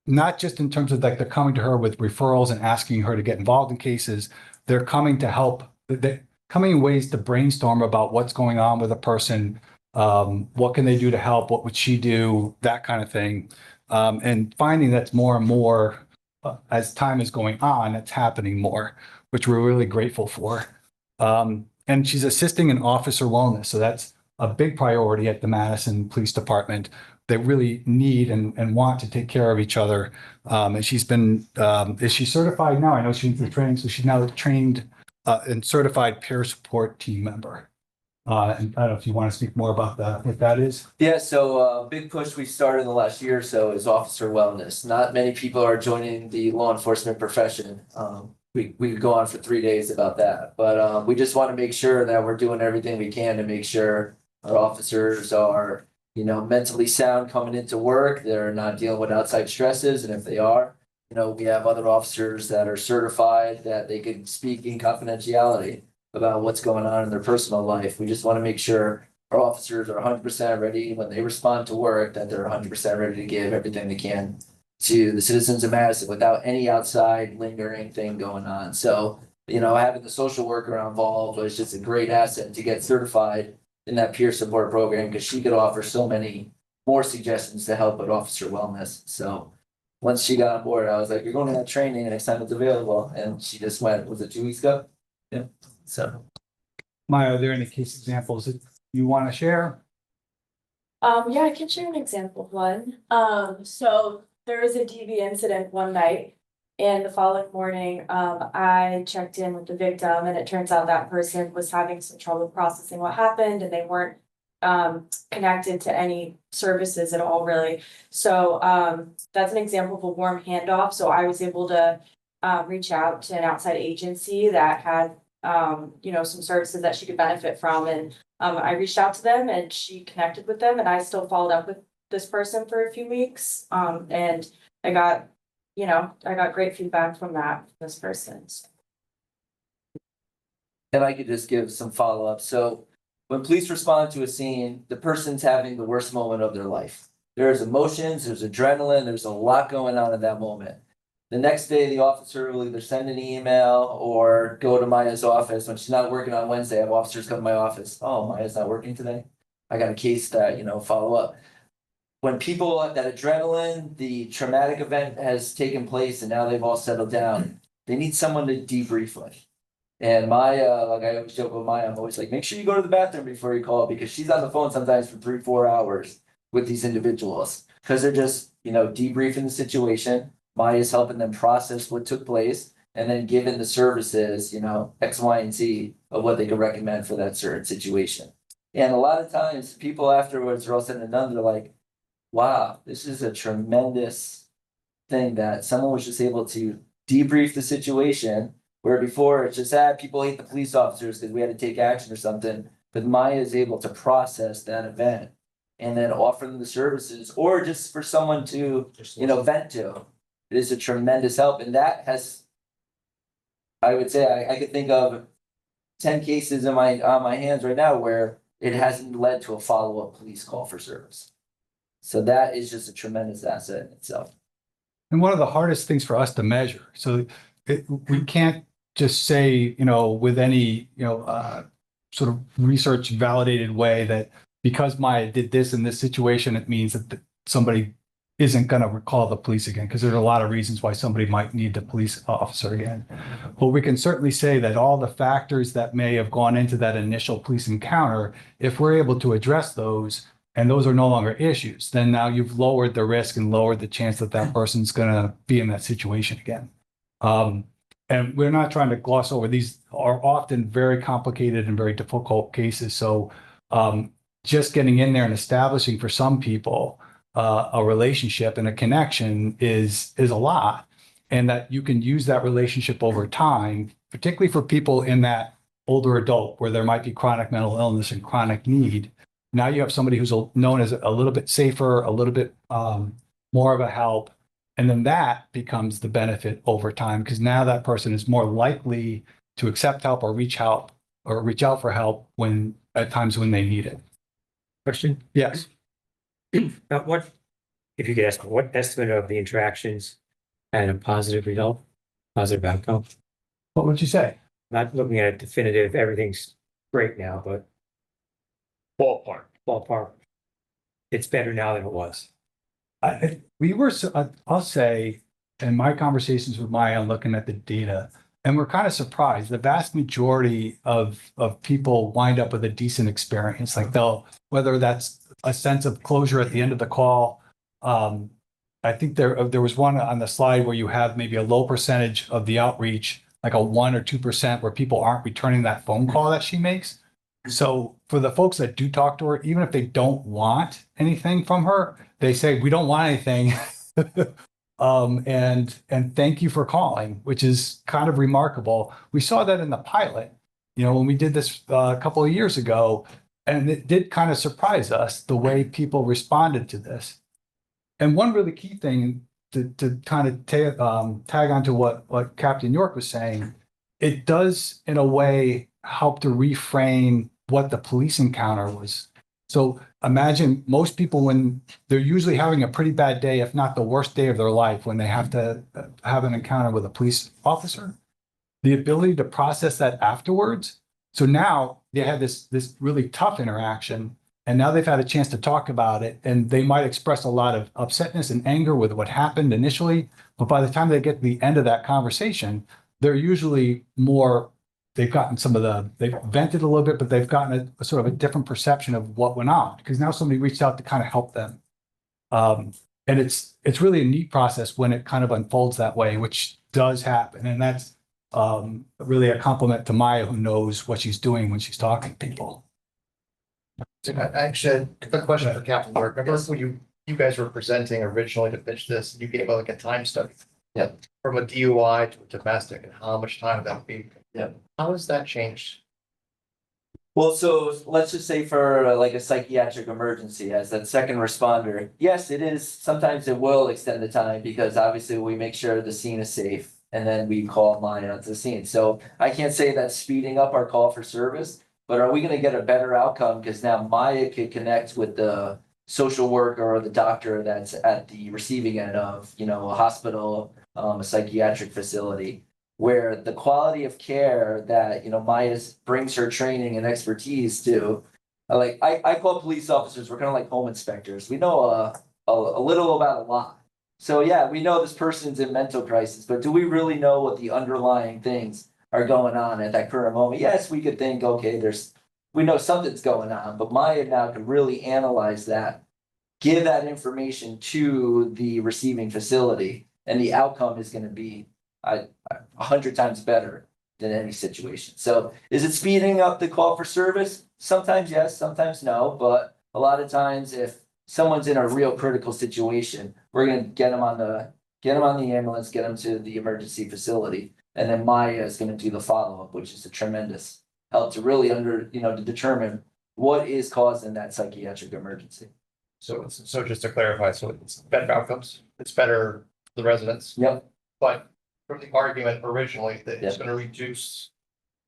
Not just in terms of like they're coming to her with referrals and asking her to get involved in cases, they're coming to help, they're coming in ways to brainstorm about what's going on with a person, what can they do to help, what would she do, that kind of thing. And finding that's more and more, as time is going on, it's happening more, which we're really grateful for. And she's assisting in officer wellness, so that's a big priority at the Madison Police Department. They really need and want to take care of each other. And she's been, is she certified now? I know she's in training, so she's now trained and certified peer support team member. And I don't know if you want to speak more about that, what that is. Yeah, so big push we started in the last year or so is officer wellness. Not many people are joining the law enforcement profession. We could go on for 3 days about that, but we just want to make sure that we're doing everything we can to make sure our officers are, you know, mentally sound coming into work. They're not dealing with outside stresses, and if they are, you know, we have other officers that are certified that they can speak in confidentiality about what's going on in their personal life. We just want to make sure our officers are 100% ready when they respond to work, that they're 100% ready to give everything they can to the citizens of Madison without any outside lingering thing going on. So, you know, having the social worker involved was just a great asset to get certified in that peer support program, because she could offer so many more suggestions to help with officer wellness. So once she got on board, I was like, you're going to that training next time it's available. And she just went, was it 2 weeks ago? Yeah. So. Maya, are there any case examples that you want to share? Yeah, I can share an example of one. So there was a DV incident one night, and the following morning, I checked in with the victim, and it turns out that person was having some trouble processing what happened, and they weren't connected to any services at all, really. So that's an example of a warm handoff. So I was able to reach out to an outside agency that had you know, some services that she could benefit from, and I reached out to them, and she connected with them, and I still followed up with this person for a few weeks, and I got great feedback from this person. And I could just give some follow-up. So when police respond to a scene, the person's having the worst moment of their life. There's emotions, there's adrenaline, there's a lot going on at that moment. The next day, the officer will either send an email or go to Maya's office. When she's not working on Wednesday, I have officers come to my office. Oh, Maya's not working today. I got a case that, you know, follow up. When people have that adrenaline, the traumatic event has taken place and now they've all settled down, they need someone to debrief with. And Maya, like I always joke with Maya, I'm always like, make sure you go to the bathroom before you call, because she's on the phone sometimes for 3-4 hours with these individuals, because they're just, you know, debriefing the situation. Maya's helping them process what took place, and then giving the services, you know, X, Y, and Z of what they could recommend for that certain situation. And a lot of times people afterwards are all said and done, they're like, wow, this is a tremendous thing that someone was just able to debrief the situation, where before it's just people hate the police officers because we had to take action or something. But Maya is able to process that event and then offer them the services, or just for someone to, you know, vent to. It is a tremendous help. And that has, I would say, I could think of 10 cases on my hands right now where it hasn't led to a follow-up police call for service. So that is just a tremendous asset in itself. And one of the hardest things for us to measure. So we can't just say, you know, with any, you know, sort of research validated way that because Maya did this in this situation, it means that somebody isn't going to recall the police again, because there's a lot of reasons why somebody might need the police officer again. But we can certainly say that all the factors that may have gone into that initial police encounter, if we're able to address those, and those are no longer issues, then now you've lowered the risk and lowered the chance that that person's going to be in that situation again. And we're not trying to gloss over, these are often very complicated and very difficult cases. So just getting in there and establishing for some people a relationship and a connection is a lot, and that you can use that relationship over time, particularly for people in that older adult where there might be chronic mental illness and chronic need. Now you have somebody who's known as a little bit safer, a little bit more of a help, and then that becomes the benefit over time, because now that person is more likely to accept help or reach out for help when at times when they need it. Question? Yes. What, if you could ask, what estimate of the interactions had a positive result, positive outcome? What would you say? Not looking at a definitive, everything's great now, but Ballpark. ballpark. It's better now than it was. We were, I'll say, in my conversations with Maya, and looking at the data, and we're kind of surprised. The vast majority of people wind up with a decent experience. Like whether that's a sense of closure at the end of the call. I think there was one on the slide where you have maybe a low percentage of the outreach, like a 1 or 2% where people aren't returning that phone call that she makes. So for the folks that do talk to her, even if they don't want anything from her, they say, we don't want anything. And thank you for calling, which is kind of remarkable. We saw that in the pilot, when we did this a couple of years ago, and it did kind of surprise us the way people responded to this. And one really key thing to kind of tag on to what Captain York was saying, it does in a way help to reframe what the police encounter was. So imagine most people, when they're usually having a pretty bad day, if not the worst day of their life, when they have to have an encounter with a police officer, the ability to process that afterwards. So now they had this really tough interaction, and now they've had a chance to talk about it, and they might express a lot of upsetness and anger with what happened initially. But by the time they get to the end of that conversation, they're usually more, they've vented a little bit, but they've gotten a sort of a different perception of what went on, because now somebody reached out to kind of help them. And it's really a neat process when it kind of unfolds that way, which does happen. And that's really a compliment to Maya, who knows what she's doing when she's talking to people. I actually had a question for Captain York. Remember when you guys were presenting originally to pitch this, you gave like a time study? Yeah. From a DUI to a domestic, and how much time that would be? Yeah. How has that changed? Well, so let's just say for like a psychiatric emergency as that second responder, yes, it is. Sometimes it will extend the time because obviously we make sure the scene is safe and then we call Maya onto the scene. So I can't say that's speeding up our call for service, but are we going to get a better outcome? Because now Maya could connect with the social worker or the doctor that's at the receiving end of, a hospital, a psychiatric facility, where the quality of care that, Maya brings her training and expertise to, like, I call police officers, we're kind of like home inspectors. We know a little about a lot. So yeah, we know this person's in mental crisis, but do we really know what the underlying things are going on at that current moment? Yes, we could think, okay, we know something's going on, but Maya now can really analyze that, give that information to the receiving facility, and the outcome is going to be 100 times better than any situation. So is it speeding up the call for service? Sometimes yes, sometimes no, but a lot of times if someone's in a real critical situation, we're going to get them on the ambulance, get them to the emergency facility, and then Maya is going to do the follow-up, which is a tremendous help to really to determine what is causing that psychiatric emergency. So just to clarify, so it's better outcomes, it's better for the residents. Yep. But from the argument originally that it's going to reduce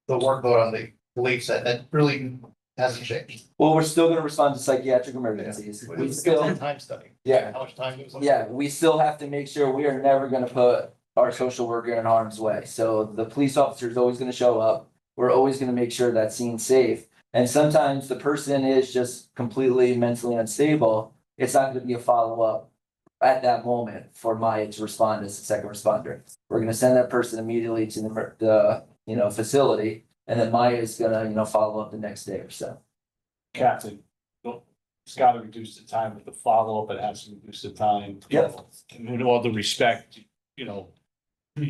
the workload on the police, and that really hasn't changed. Well, we're still going to respond to psychiatric emergencies. Yeah. We It's still, a time study. yeah, How much time goes on? yeah, we still have to make sure we are never going to put our social worker in harm's way. So the police officer is always going to show up. We're always going to make sure that scene's safe. And sometimes the person is just completely mentally unstable. It's not going to be a follow-up at that moment for Maya to respond as a second responder. We're going to send that person immediately to the facility, and then Maya is going to follow up the next day or so. Captain, it's got to reduce the time with the follow-up. It has to reduce the time. Yep. And with all the respect,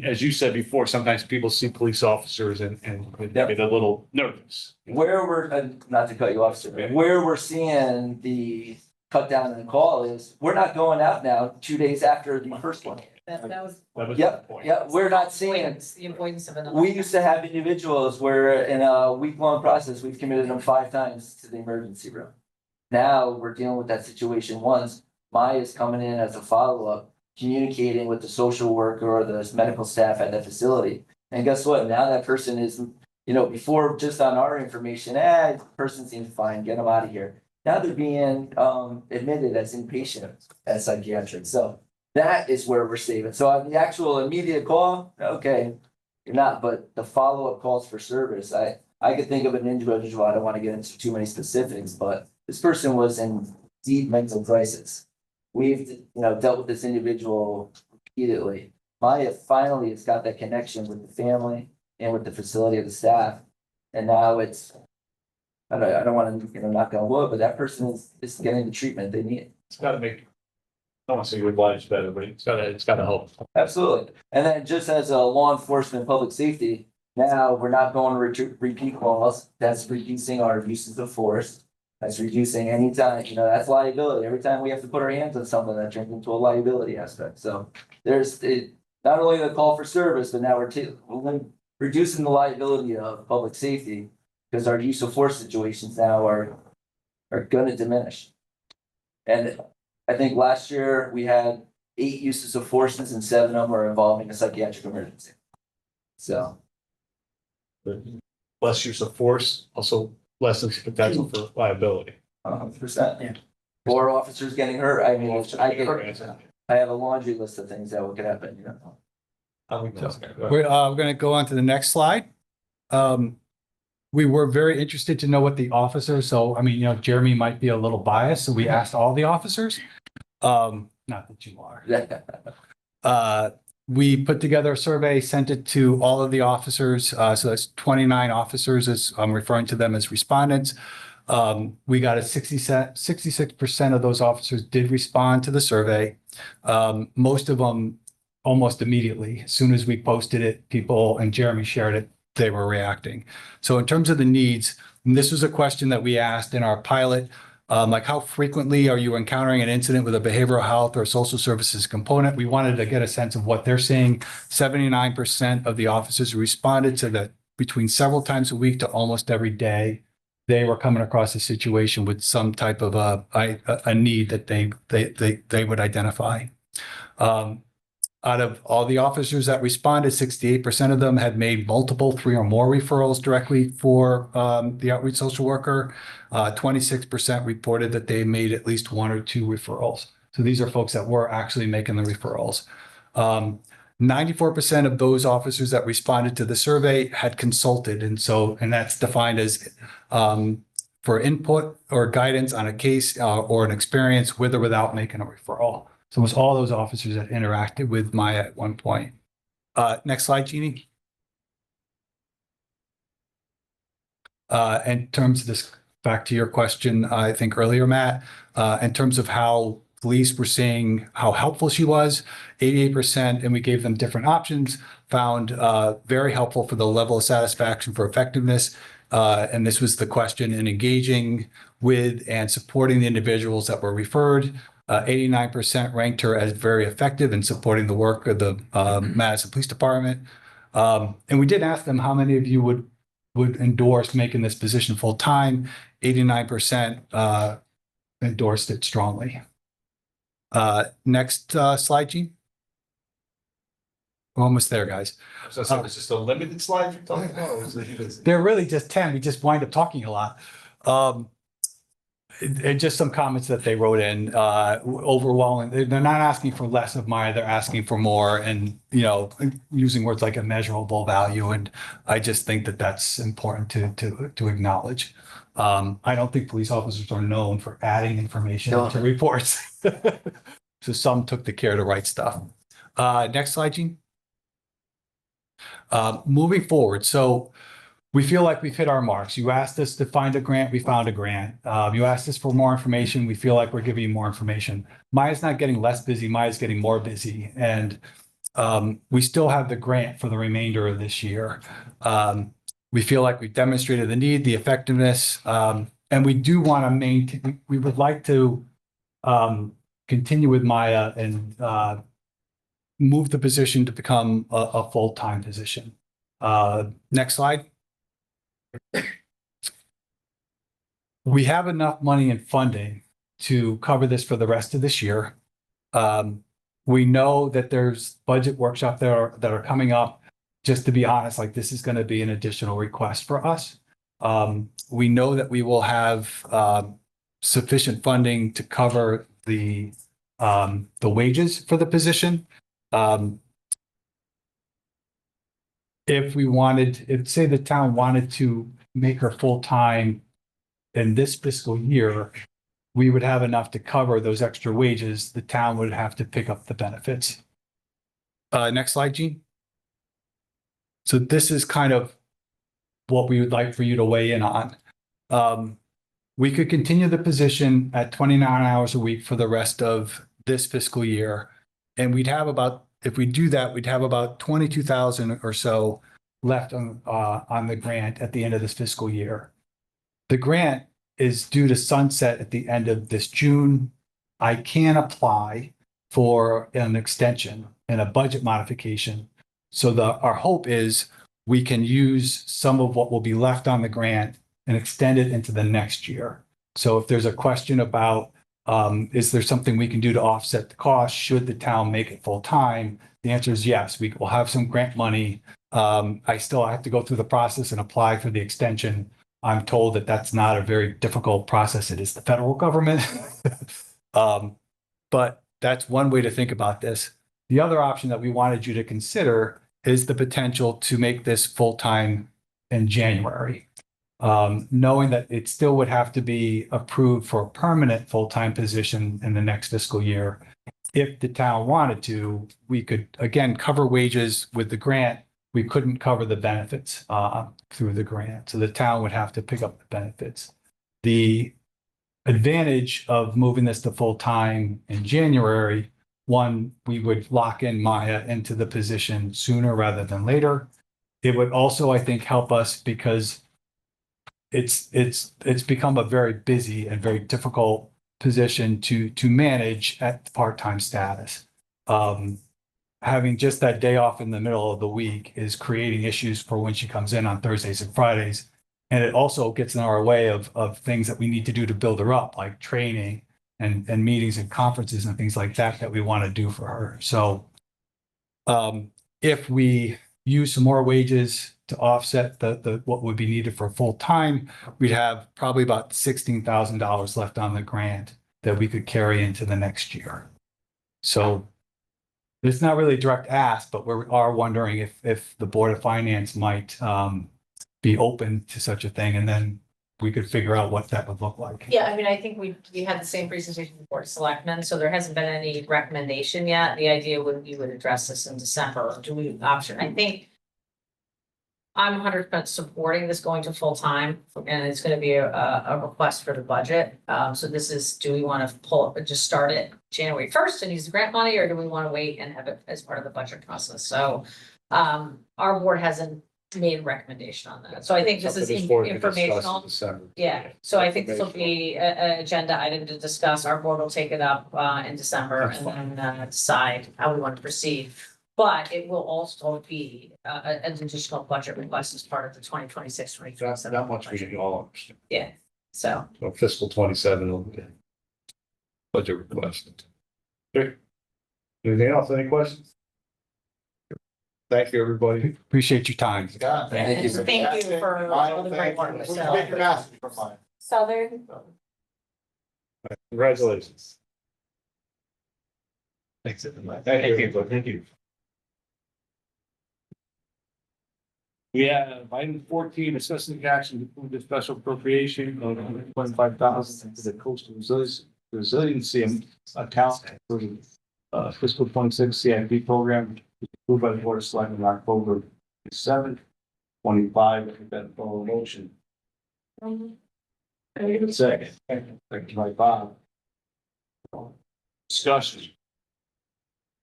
as you said before, sometimes people see police officers and get a little nervous. Where we're, not to cut you off, sir, where we're seeing the cut down in the call is we're not going out now 2 days after the first one. That was. Yep, yeah, we're not seeing. The avoidance of another. We used to have individuals where in a week-long process, we've committed them 5 times to the emergency room. Now we're dealing with that situation once. Maya's coming in as a follow-up, communicating with the social worker or the medical staff at that facility. And guess what? Now that person is, before just on our information, the person seems fine, get them out of here. Now they're being admitted as inpatient at psychiatric. So that is where we're saving. So on the actual immediate call, okay, you're not, but the follow-up calls for service, I could think of an individual, I don't want to get into too many specifics, but this person was in deep mental crisis. We've, dealt with this individual repeatedly. Maya finally has got that connection with the family and with the facility of the staff. And now it's, I don't want to, knock on wood, but that person is getting the treatment they need. It's gotta make, I don't want to say your lives better, but it's gotta help. Absolutely. And then just as a law enforcement, public safety, now we're not going to repeat calls. That's reducing our uses of force. That's reducing any time, that's liability. Every time we have to put our hands on something, that turns into a liability aspect. So there's not only the call for service, but now we're reducing the liability of public safety because our use of force situations now are going to diminish. And I think last year we had 8 uses of forces and 7 of them are involving a psychiatric emergency. So. Less use of force, also lessens potential for liability. 100%. Yeah. Or officers getting hurt. I mean, I have a laundry list of things that could happen, We're going to go on to the next slide. We were very interested to know what the officers, so I mean, Jeremy might be a little biased, so we asked all the officers. Not that you are. We put together a survey, sent it to all of the officers. So that's 29 officers, as I'm referring to them as respondents. We got 66% of those officers did respond to the survey. Most of them almost immediately, as soon as we posted it, people and Jeremy shared it, they were reacting. So in terms of the needs, and this was a question that we asked in our pilot, like how frequently are you encountering an incident with a behavioral health or social services component? We wanted to get a sense of what they're seeing. 79% of the officers responded to that between several times a week to almost every day. They were coming across a situation with some type of a need that they would identify. Out of all the officers that responded, 68% of them had made multiple 3 or more referrals directly for the outreach social worker. 26% reported that they made at least 1 or 2 referrals. So these are folks that were actually making the referrals. 94% of those officers that responded to the survey had consulted. And that's defined as for input or guidance on a case or an experience with or without making a referral. So it was all those officers that interacted with Maya at one point. Next slide, Jeannie. In terms of this, back to your question, I think earlier, Matt, in terms of how police were saying how helpful she was, 88%, and we gave them different options, found very helpful for the level of satisfaction for effectiveness. And this was the question in engaging with and supporting the individuals that were referred. 89% ranked her as very effective in supporting the work of the Madison Police Department. And we did ask them how many of you would endorse making this position full time. 89% endorsed it strongly. Next slide, Gene. We're almost there, guys. So it's just a limited slide you're talking about? They're really just 10. We just wind up talking a lot. And just some comments that they wrote in, overwhelming. They're not asking for less of Maya, they're asking for more and, using words like immeasurable value. And I just think that that's important to acknowledge. I don't think police officers are known for adding information to reports. So some took the care to write stuff. Next slide, Gene. Moving forward. So we feel like we've hit our marks. You asked us to find a grant, we found a grant. You asked us for more information, we feel like we're giving you more information. Maya's not getting less busy, Maya's getting more busy. And we still have the grant for the remainder of this year. We feel like we've demonstrated the need, the effectiveness, and we do want to maintain, we would like to continue with Maya and move the position to become a full-time position. Next slide. We have enough money and funding to cover this for the rest of this year. We know that there's budget workshops that are coming up. Just to be honest, like this is going to be an additional request for us. We know that we will have sufficient funding to cover the wages for the position. If we wanted, if say the town wanted to make her full-time in this fiscal year, we would have enough to cover those extra wages. The town would have to pick up the benefits. Next slide, Gene. So this is kind of what we would like for you to weigh in on. We could continue the position at 29 hours a week for the rest of this fiscal year. And we'd have about, if we do that, we'd have about 22,000 or so left on the grant at the end of this fiscal year. The grant is due to sunset at the end of this June. I can apply for an extension and a budget modification. So our hope is we can use some of what will be left on the grant and extend it into the next year. So if there's a question about, is there something we can do to offset the cost should the town make it full time? The answer is yes, we will have some grant money. I still have to go through the process and apply for the extension. I'm told that that's not a very difficult process. It is the federal government. But that's one way to think about this. The other option that we wanted you to consider is the potential to make this full-time in January. Knowing that it still would have to be approved for a permanent full-time position in the next fiscal year. If the town wanted to, we could, again, cover wages with the grant. We couldn't cover the benefits through the grant. So the town would have to pick up the benefits. The advantage of moving this to full-time in January, one, we would lock in Maya into the position sooner rather than later. It would also, I think, help us because it's become a very busy and very difficult position to manage at part-time status. Having just that day off in the middle of the week is creating issues for when she comes in on Thursdays and Fridays. And it also gets in our way of things that we need to do to build her up, like training and meetings and conferences and things like that we want to do for her. So if we use some more wages to offset the what would be needed for full time, we'd have probably about $16,000 left on the grant that we could carry into the next year. So it's not really a direct ask, but we are wondering if the Board of Finance might be open to such a thing, and then we could figure out what that would look like. Yeah, I mean, I think we had the same presentation before Selectmen, so there hasn't been any recommendation yet. The idea would we would address this in December. Do we option? I think I'm 100% supporting this going to full time, and it's going to be a request for the budget. So this is, do we want to just start it January 1st and use the grant money, or do we want to wait and have it as part of the budget process? So our board hasn't made a recommendation on that. So I think this is informational. Yeah, so I think this will be an agenda item to discuss. Our board will take it up in December and then decide how we want to proceed. But it will also be an additional budget request as part of the 2026-2027. That much we can all understand. Yeah, so. So fiscal 27 will be budget request. Okay. Anything else? Any questions? Thank you, everybody. Appreciate your time. Thank you. Thank you for all the great work. Southern. Congratulations. Thanks. Thank you. Thank you. We have item 14, assessing action to approve the special appropriation of $125,000 into the coastal resiliency account for the fiscal 26 CIP program approved by the Board of Selectmen on October 7th, 25. I think that follow motion. Second. Thank you, by Bob. Discussion.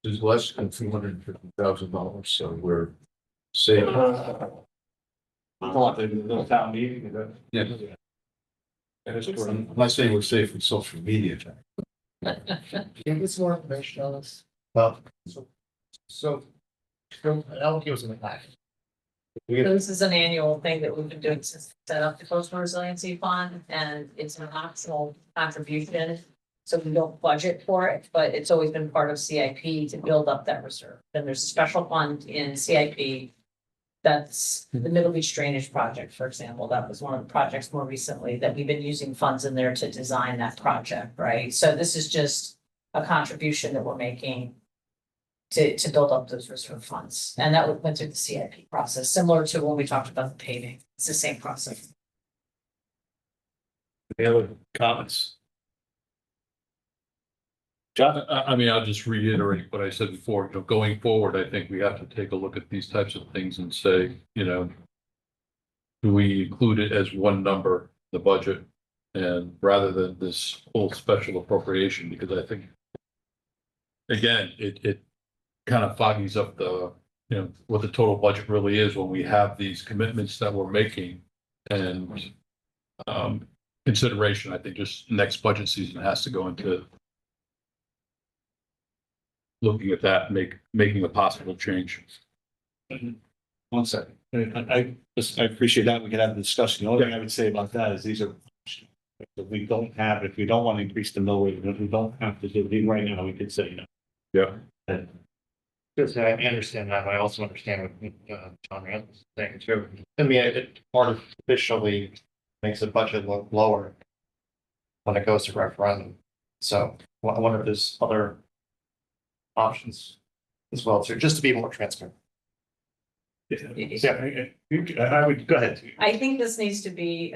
There's less than $250,000, so we're safe. The town meeting, is that? Yeah. I'm not saying we're safe with social media. Can you give us more information on this? Well, So I'll give us an action. So this is an annual thing that we've been doing since set up the coastal resiliency fund, and it's an optional contribution. So we don't budget for it, but it's always been part of CIP to build up that reserve. Then there's a special fund in CIP That's the Middle Beach Drainage Project, for example. That was one of the projects more recently that we've been using funds in there to design that project, right? So this is just a contribution that we're making to build up those reserve funds. And that went through the CIP process, similar to when we talked about the paving. It's the same process. Any other comments? John? I mean, I'll just reiterate what I said before, going forward, I think we have to take a look at these types of things and say, do we include it as one number, the budget, and rather than this whole special appropriation, because I think, again, it kind of foggies up the, what the total budget really is when we have these commitments that we're making and consideration. I think just next budget season has to go into looking at that, making a possible change. 1 second. I appreciate that. We can have the discussion. The only thing I would say about that is these are, if we don't have, if we don't want to increase the mill rate, if we don't have to do it right now, we could say, Yeah. Because I understand that, I also understand what John Rand was saying too. I mean, it artificially makes the budget look lower when it goes to referendum. So I wonder if there's other options as well, too, just to be more transparent. Yeah, I would, go ahead. I think this needs to be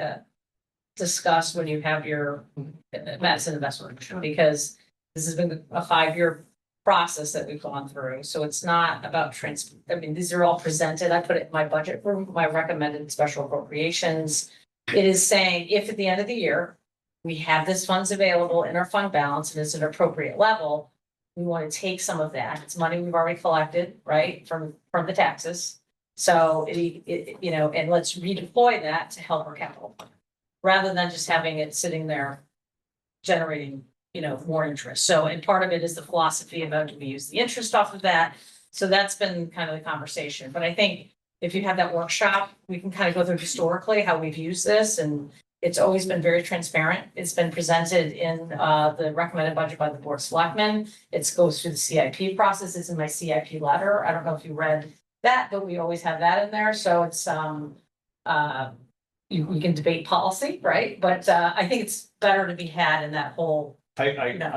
discussed when you have your Madison investment, because this has been a 5-year process that we've gone through. So it's not about I mean, these are all presented. I put it in my budget for my recommended special appropriations. It is saying if at the end of the year, we have this funds available in our fund balance and it's an appropriate level, we want to take some of that. It's money we've already collected, right, from the taxes. So and let's redeploy that to help our capital fund, rather than just having it sitting there generating, more interest. So, and part of it is the philosophy about, do we use the interest off of that? So that's been kind of the conversation. But I think if you have that workshop, we can kind of go through historically how we've used this, and it's always been very transparent. It's been presented in the recommended budget by the Board of Selectmen. It goes through the CIP process. It's in my CIP letter. I don't know if you read that, but we always have that in there. So it's we can debate policy, right? But I think it's better to be had in that whole. I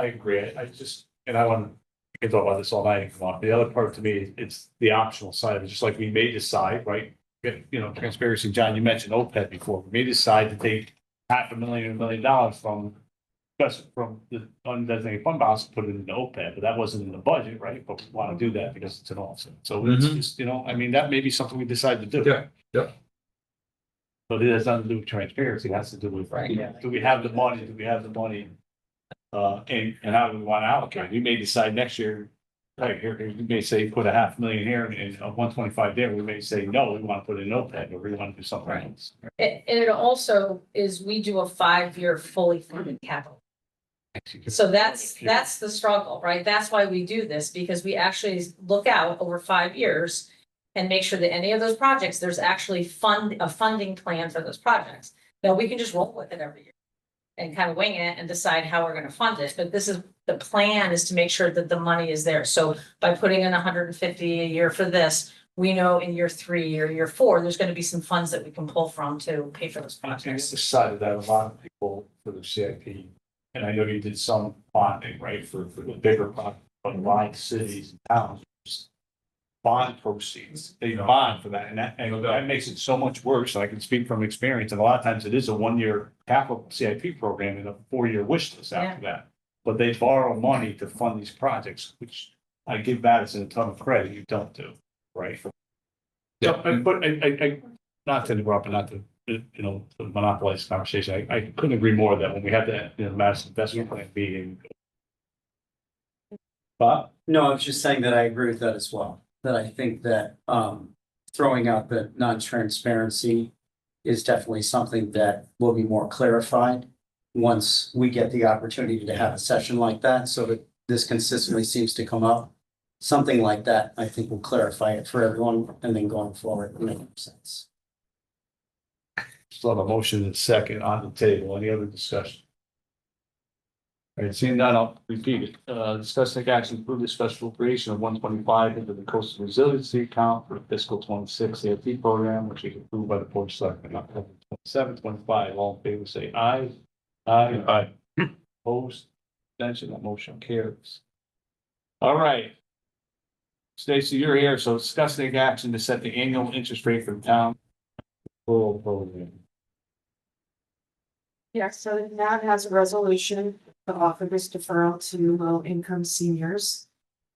agree. I just, and I want to talk about this all night. The other part to me, it's the optional side of it, just like we may decide, right? Transparency, John, you mentioned OPEB before. We may decide to take $500,000 or $1 million from the undesignated fund balance, put it into OPEB, but that wasn't in the budget, right? But we want to do that because it's an offset. So it's just, I mean, that may be something we decide to do. Yeah. Yep. But it has nothing to do with transparency. It has to do with, do we have the money? Do we have the money? And how do we want to allocate? We may decide next year, right, here, we may say, put $500,000 here and 125 there. We may say, no, we want to put it in OPEB, or we want to do something else. And it also is, we do a 5-year fully funded capital. So that's the struggle, right? That's why we do this, because we actually look out over 5 years and make sure that any of those projects, there's actually a funding plan for those projects. Now, we can just roll with it every year and kind of wing it and decide how we're going to fund it. But the plan is to make sure that the money is there. So by putting in 150 a year for this, we know in year 3 or year 4, there's going to be some funds that we can pull from to pay for those And projects. it's decided that a lot of people for the CIP, and I know you did some bonding, right, for the bigger project, but a lot of cities and towns, bond proceeds, they bond for that, and that makes it so much worse. I can speak from experience, and a lot of times it is a 1-year capital CIP program and a 4-year wish list after that. But they borrow money to fund these projects, which I give Madison a ton of credit, you don't do, right? Yeah. So, but I, not to interrupt, and not to, to monopolize the conversation, I couldn't agree more that when we had that, Madison investment plan meeting. Bob? No, I was just saying that I agree with that as well. That I think that throwing out the non-transparency is definitely something that will be more clarified once we get the opportunity to have a session like that, so that this consistently seems to come up. Something like that, I think, will clarify it for everyone, and then going forward, it makes sense. Still have a motion and second on the table. Any other discussion? All right, seeing none, I'll repeat it. Discuss take action to approve the special appropriation of 125 into the coastal resiliency account for fiscal 26 AFP program, which is approved by the board of selectmen on October 27, 25. All in favor, say aye. Aye. Opposed, abstention, that motion carries. All right. Stacy, you're here, so discuss take action to set the annual interest rate for the town rural program. Yeah, so the town has a resolution to offer this deferral to low-income seniors.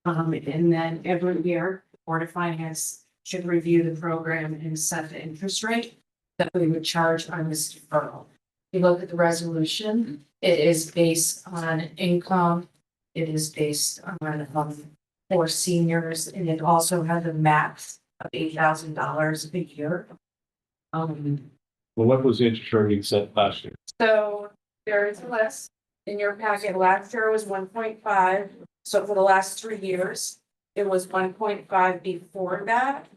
And then every year, the Board of Finance should review the program and set the interest rate that we would charge on this deferral. If you look at the resolution, it is based on income. It is based on, for seniors, and it also has a max of $8,000 a year. Well, what was the interest rate set last year? So there is a list in your packet. Last year was 1.5. So for the last 3 years, it was 1.5. Before that,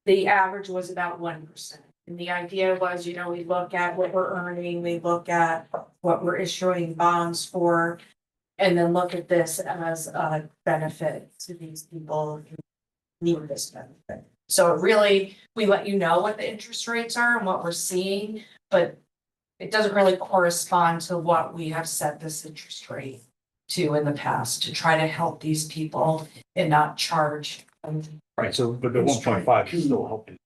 the average was about 1%. And the idea was, we look at what we're earning, we look at what we're issuing bonds for, and then look at this as a benefit to these people who need this benefit. So really, we let you know what the interest rates are and what we're seeing, but it doesn't really correspond to what we have set this interest rate to in the past to try to help these people and not charge. Right, so, but the 1.5 is still helping.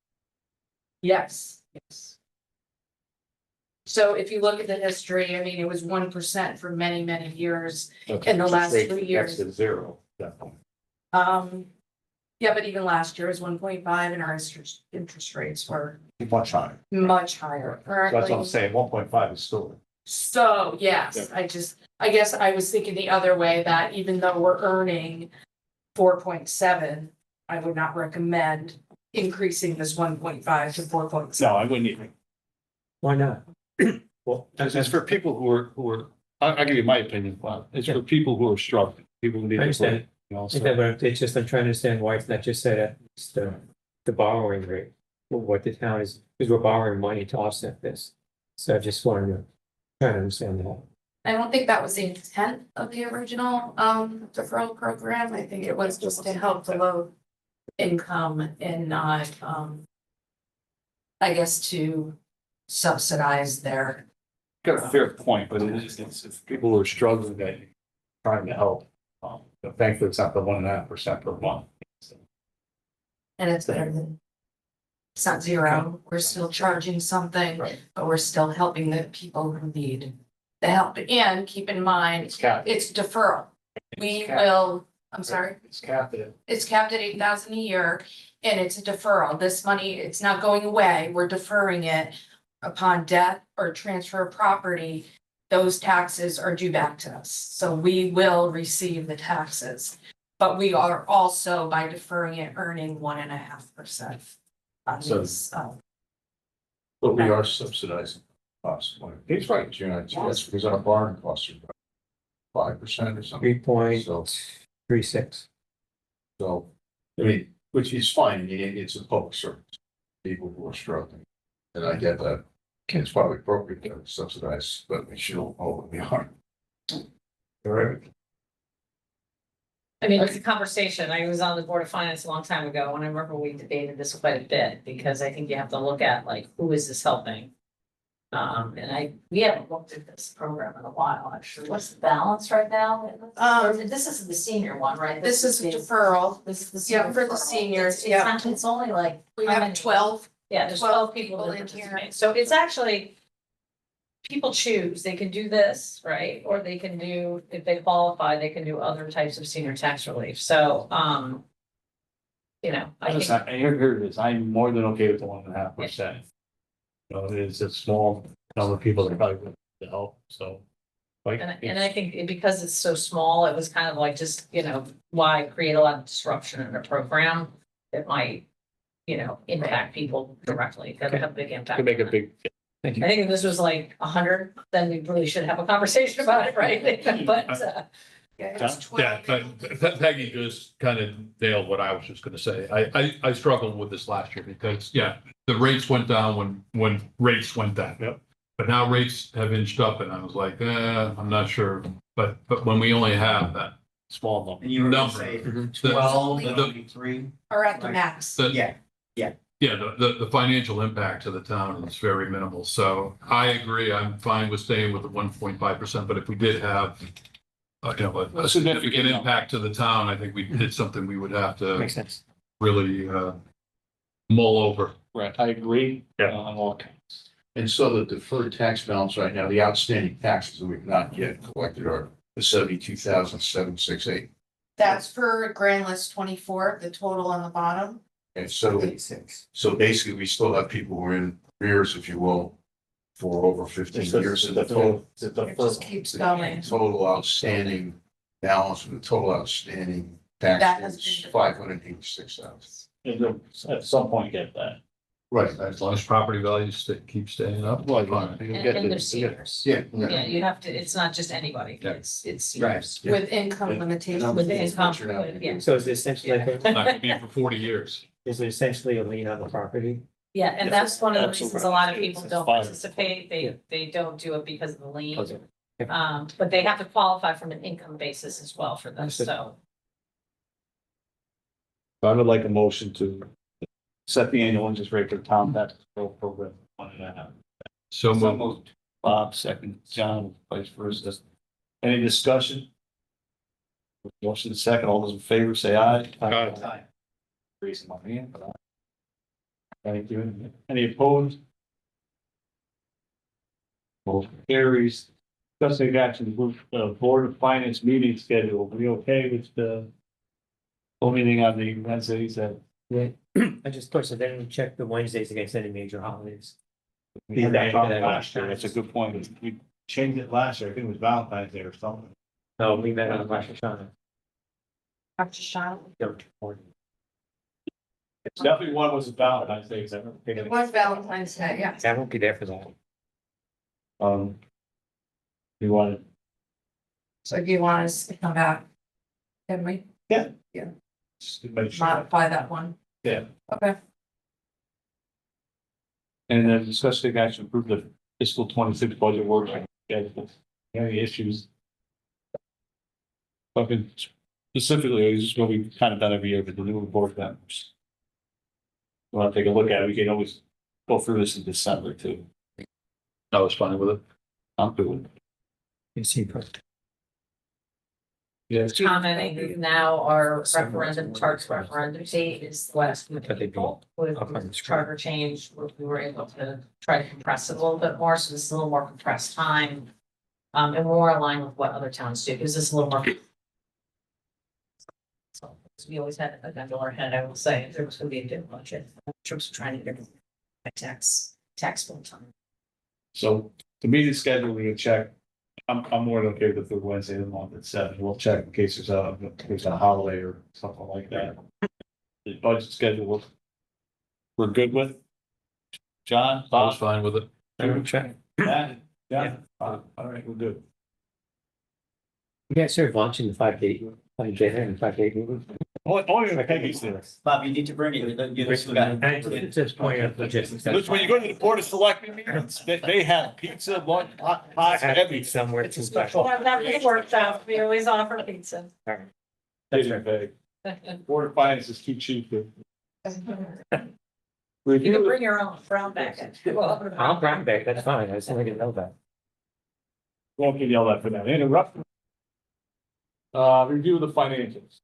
Yes, yes. So if you look at the history, I mean, it was 1% for many, many years. In the last 3 years. That's zero, that point. Yeah, but even last year was 1.5 and our interest rates were Much higher. much higher. So that's what I'm currently. saying, 1.5 is still. So, yes, I guess I was thinking the other way, that even though we're earning 4.7, I would not recommend increasing this 1.5 to 4.7. No, I wouldn't even. Why not? Well, it's for people who are, I'll give you my opinion, Bob. It's for people who are struggling, people who need. I understand. Also, It's just, I'm trying to understand why it's not just set at the borrowing rate, what the town is, because we're borrowing money to offset this. So I just wanted to try to understand that. I don't think that was the intent of the original deferral program. I think it was just to help the low income and not I guess to subsidize their. got a fair point, but it's people who are struggling that you're trying to help. But thankfully, it's not the 1.5% per month. And it's better than. It's not zero. We're still charging something, Right. but we're still helping the people who need the help. And keep in mind, It's capped. it's deferral. We capped. will, I'm sorry, It's capped at. it's capped at 8,000 a year and it's a deferral. This money, it's not going away. We're deferring it upon death or transfer of property. Those taxes are due back to us. So we will receive the taxes. But we are also, by deferring it, earning 1.5%. on So- these, But we are subsidizing costs. He's right, that's because our borrowing costs are 5% or something. 3.36. So, I mean, which is fine, I mean, it's a public service, people who are struggling. And I get that, it's probably appropriate to subsidize, but we should all know what we are. All right. I mean, it's a conversation. I was on the Board of Finance a long time ago, and I remember we debated this quite a bit, because I think you have to look at, like, who is this helping? We haven't looked at this program in a while, actually. What's the balance right now? This is the senior one, right? This is a deferral. This is the. Yeah, senior for the deferral. seniors, It's only like. We how have many? 12. Yeah, there's 12 12 people people that in here. participate. So it's actually. People choose, they can do this, right? Or they can do, if they qualify, they can do other types of senior tax relief. So, you know, I think. Listen, here it is. I'm more than okay with the 1.5%. You know, it's a small number of people that probably would help, so. Like, And I think because it's so small, it was kind of like just, why create a lot of disruption in a program that might, impact people directly, that would have a big impact. could make a big. Thank you. I think if this was like 100, then we really should have a conversation about it, right? But, Yeah, John? it's 12 Yeah, people. but Peggy just kind of nailed what I was just gonna say. I struggled with this last year because, yeah, the rates went down when rates went down. Yep. But now rates have inched up and I was like, I'm not sure. But when we only have that small number. And you were gonna number, say the- 12, the- 23? Or at the Right. max. the- Yeah, Yeah, the financial impact to the town is very minimal. So I agree. I'm fine with staying with the 1.5%, but if we did have a significant impact to the town, I think it's something we would have to Makes sense. really mull over. Right, I agree. Yeah. On all counts. And so the deferred tax balance right now, the outstanding taxes that we've not yet collected are the 72,768. That's for grand list 24, the total on the bottom. And so, 86. so basically, we still have people who are in arrears, if you will, for over 15 years. And the total, It just keeps going. total outstanding balance of the total outstanding That tax has is been- 586,000. And they'll at some point get that. Right. As long as property values keep staying up. Well, fine. And there's seniors. Yeah. Yeah, you have to, it's not just anybody, Yeah. it's Right. seniors. Yeah. With income limitations. With the income, Structure now. yeah. So is it essentially, Not gonna be for 40 years. is it essentially a lien on the property? Yeah, and Yes, that's one of the reasons absolutely. a lot of people don't Fine. participate, they don't do it because of the lien. Okay. But they have to qualify from an income basis as well for this, Understood. so. I would like a motion to set the annual interest rate for the town tax control program, 1.5. So moved. Bob, second, John, vice versa. Any discussion? Motion second, all those in favor say aye. Aye. Raising my hand, but aye. Thank you. Any opposed? Motion carries. Discussing action, Board of Finance meeting schedule, we okay with the full meeting on the Wednesdays at? I just pushed it, then check the Wednesdays against any major holidays. We had that problem last year, that's a good point, we changed it last year, I think it was Valentine's Day or something. No, we met on Rosh Hashanah. Dr. Shaw. It's definitely one was Valentine's Day, is that right? It was Valentine's Day, yeah. I won't be there for that. You wanted, So do you want us to come back? Can we just to make sure, modify that one? Yeah. Okay. and then discussing action, approve the fiscal 26 budget workshop schedule, any issues? Talking specifically, this is what we've kind of done every year with the new board members. You want to take a look at it, we can always go through this in December too. I was fine with it. I'm good with it. You see, but Yeah. Commenting now our referendum, charter referendum date is the last week of April. With the charter change, we were able to try to compress it a little bit more, so this is a little more compressed time. And more aligned with what other towns do, because this is a little more. So, we always had a gun to our head, I will say, if there was gonna be a good budget, troops were trying to get a tax bill time. So the meeting schedule, we can check. I'm more than okay with the Wednesday of the month at 7. We'll check in case there's a holiday or something like that. The budget schedule, we're good with? John, I was Bob, fine with it. check. Matt, yeah, all right, we're good. You guys serve lunch in the 5 dinner and 5 meeting? Only the Peggy's there. Bob, you need to bring it, you just forgot. It's just point of logistics. Which when you go to the Board of Selectmen meetings, they have pizza, lunch, hot, everything. Somewhere too special. Yeah, that was workshop, we always offer pizza. That's right. Board of Finance is too cheap. You can Review, bring your own brown bag. I'll grab back, that's fine, I just want to know that. won't give you all that for that, interrupt. Review the financials.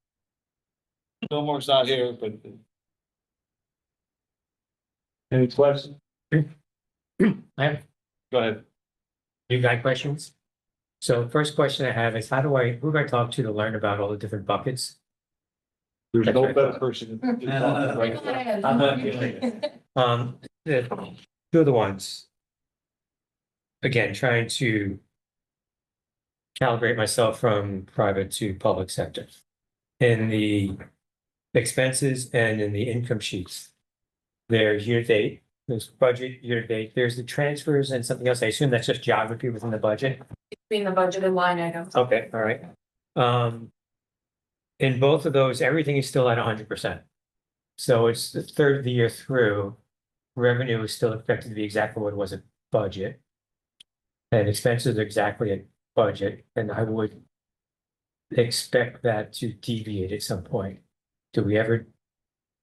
Fillmore's not here, but. Any questions? I have Go ahead. You got questions? So first question I have is who do I talk to learn about all the different buckets? There's no better person. Right. The two of the ones. Again, trying to calibrate myself from private to public sector. In the expenses and in the income sheets. There's year to date, there's budget year to date, there's the transfers and something else. I assume that's just geography within the budget. Between the budgeted line items. Okay, all right. In both of those, everything is still at 100%. So it's the third of the year through. Revenue is still expected to be exactly what it was at budget. and expenses are exactly at budget, and I would expect that to deviate at some point. Do we ever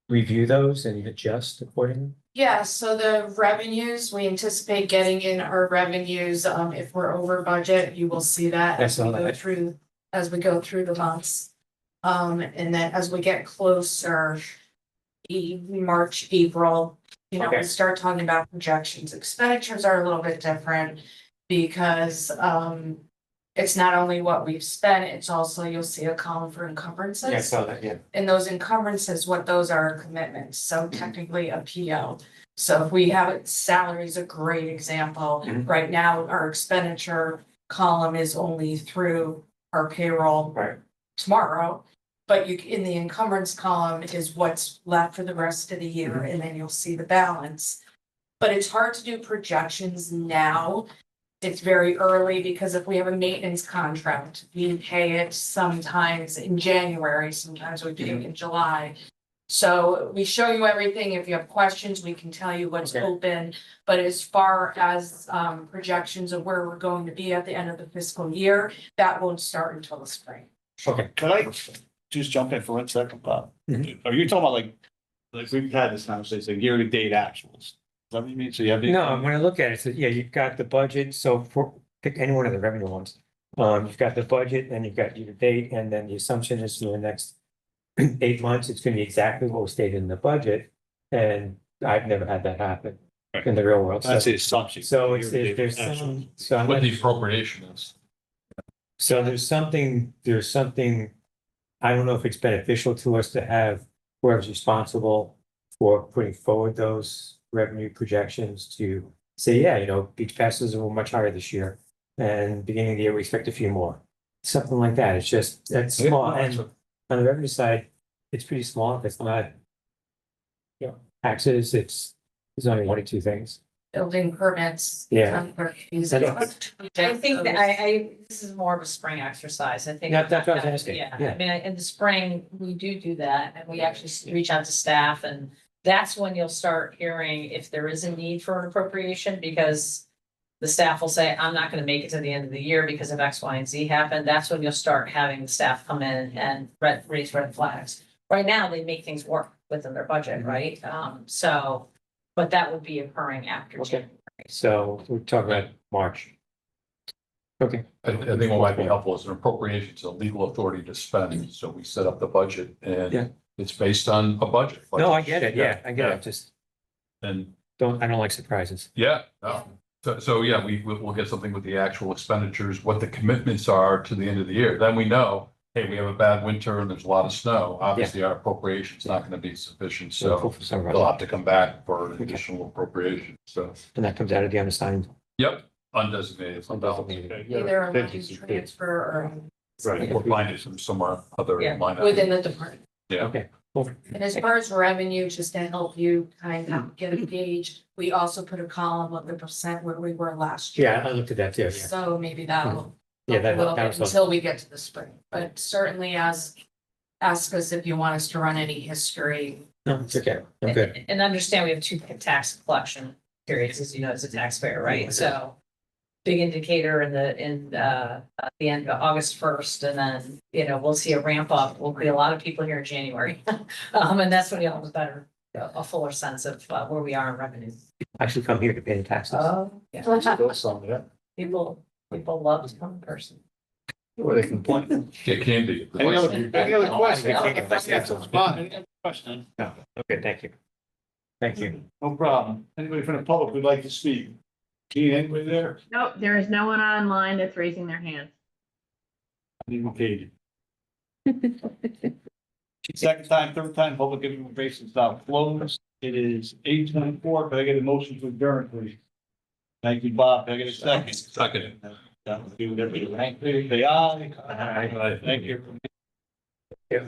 review those and adjust accordingly? Yeah, so the revenues, we anticipate getting in our revenues, if we're over budget, you will see that I as saw we go that. through, as we go through the months. And then as we get closer, March, April, you know, Okay. we start talking about projections. Expenditures are a little bit different because, it's not only what we've spent, it's also, you'll see a column for encumbrances. Yeah, I saw that, yeah. And those encumbrances, what those are commitments, so technically a PO. So if we have salary is a great example. Mhm. Right now, our expenditure column is only through our payroll Right. tomorrow. But you, in the encumbrance column is what's left for the rest of the year, and then you'll see the balance. But it's hard to do projections now. It's very early because if we have a maintenance contract, we pay it sometimes in January, sometimes we pay it in July. So we show you everything. If you have questions, we can tell you what's Okay. open. But as far as projections of where we're going to be at the end of the fiscal year, that won't start until the spring. Okay. Could I just jump in for 1 second, Bob? Mhm. Are you talking about like we've had this conversation, year-to-date actuals? Is that what you mean? So you have. No, when I look at it, so yeah, you've got the budget, so for, pick any one of the revenue ones. You've got the budget, and you've got year to date, and then the assumption is for the next 8 months, it's gonna be exactly what was stated in the budget. And I've never had that happen in the real world. That's So, the assumption. so it's, Year-to-date there's actuals. some, so I'm What not- the appropriation is. so there's something, I don't know if it's beneficial to us to have whoever's responsible for putting forward those revenue projections to say, yeah, you know, beach passes were much higher this year. And beginning of the year, we expect a few more. Something like that. It's just, that's Yeah, small. no, And that's on the revenue side, it's pretty small. It's not, you know, taxes, it's only one or two things. Building permits. Yeah. I think that this is more of a spring exercise, I think. Yeah, that's what I was asking. Yeah, Yeah. I mean, in the spring, we do that, and we actually reach out to staff, and that's when you'll start hearing if there is a need for an appropriation, because the staff will say, I'm not gonna make it to the end of the year because of X, Y, and Z happened. That's when you'll start having the staff come in and raise red flags. Right now, they make things work within their budget, right? So, but that would be occurring after Okay. January. So we're talking about March. Okay. I think what might be helpful is an appropriation to legal authority to spend, so we set up the budget Yeah. and it's based on a budget. No, I get it. Yeah, I get Yeah. it. Just And, I don't like surprises. yeah, no. So yeah, we'll get something with the actual expenditures, what the commitments are to the end of the year. Then we know, hey, we have a bad winter and there's a lot of snow. Obviously, our appropriation's not gonna be sufficient, so For some they'll reason. have to come back for an additional appropriation, so. And that comes out of the unassigned. Yep, undesignated fund balance. Undesignated. Either a line transfer or. Right, or find it from somewhere other Yeah, line. item. Within the department. Yeah. Okay. Cool. And as far as revenue, just to help you kind of get a gauge, we also put a column of the percent where we were last year. Yeah, I looked at that too. Yeah. So maybe that'll. Yeah, help a little that bit was. until we get to the spring, but certainly ask us if you want us to run any history. No, it's okay. I'm good. And understand we have two tax collection periods, as you know, as a taxpayer, right? So big indicator in the end of August 1st, and then, you know, we'll see a ramp up. We'll be a lot of people here in January. And that's when you'll have a better, a fuller sense of where we are in revenue. Actually come here to pay the taxes. Oh, yeah. Still some, yeah. People love to come in person. Or they can point. Get candy. Any other questions? Yeah. Any other questions? Okay, thank you. Thank you. No problem. Anybody from the public would like to speak? Gee, anybody there? Nope, there is no one online that's raising their hand. Indicated. Second time, third time, public information is now closed. It is 8:24. Can I get a motion to adjourn, please? Thank you, Bob. Can I get a second? Second. That would do everything. Say aye. Aye. Thank you. Yeah.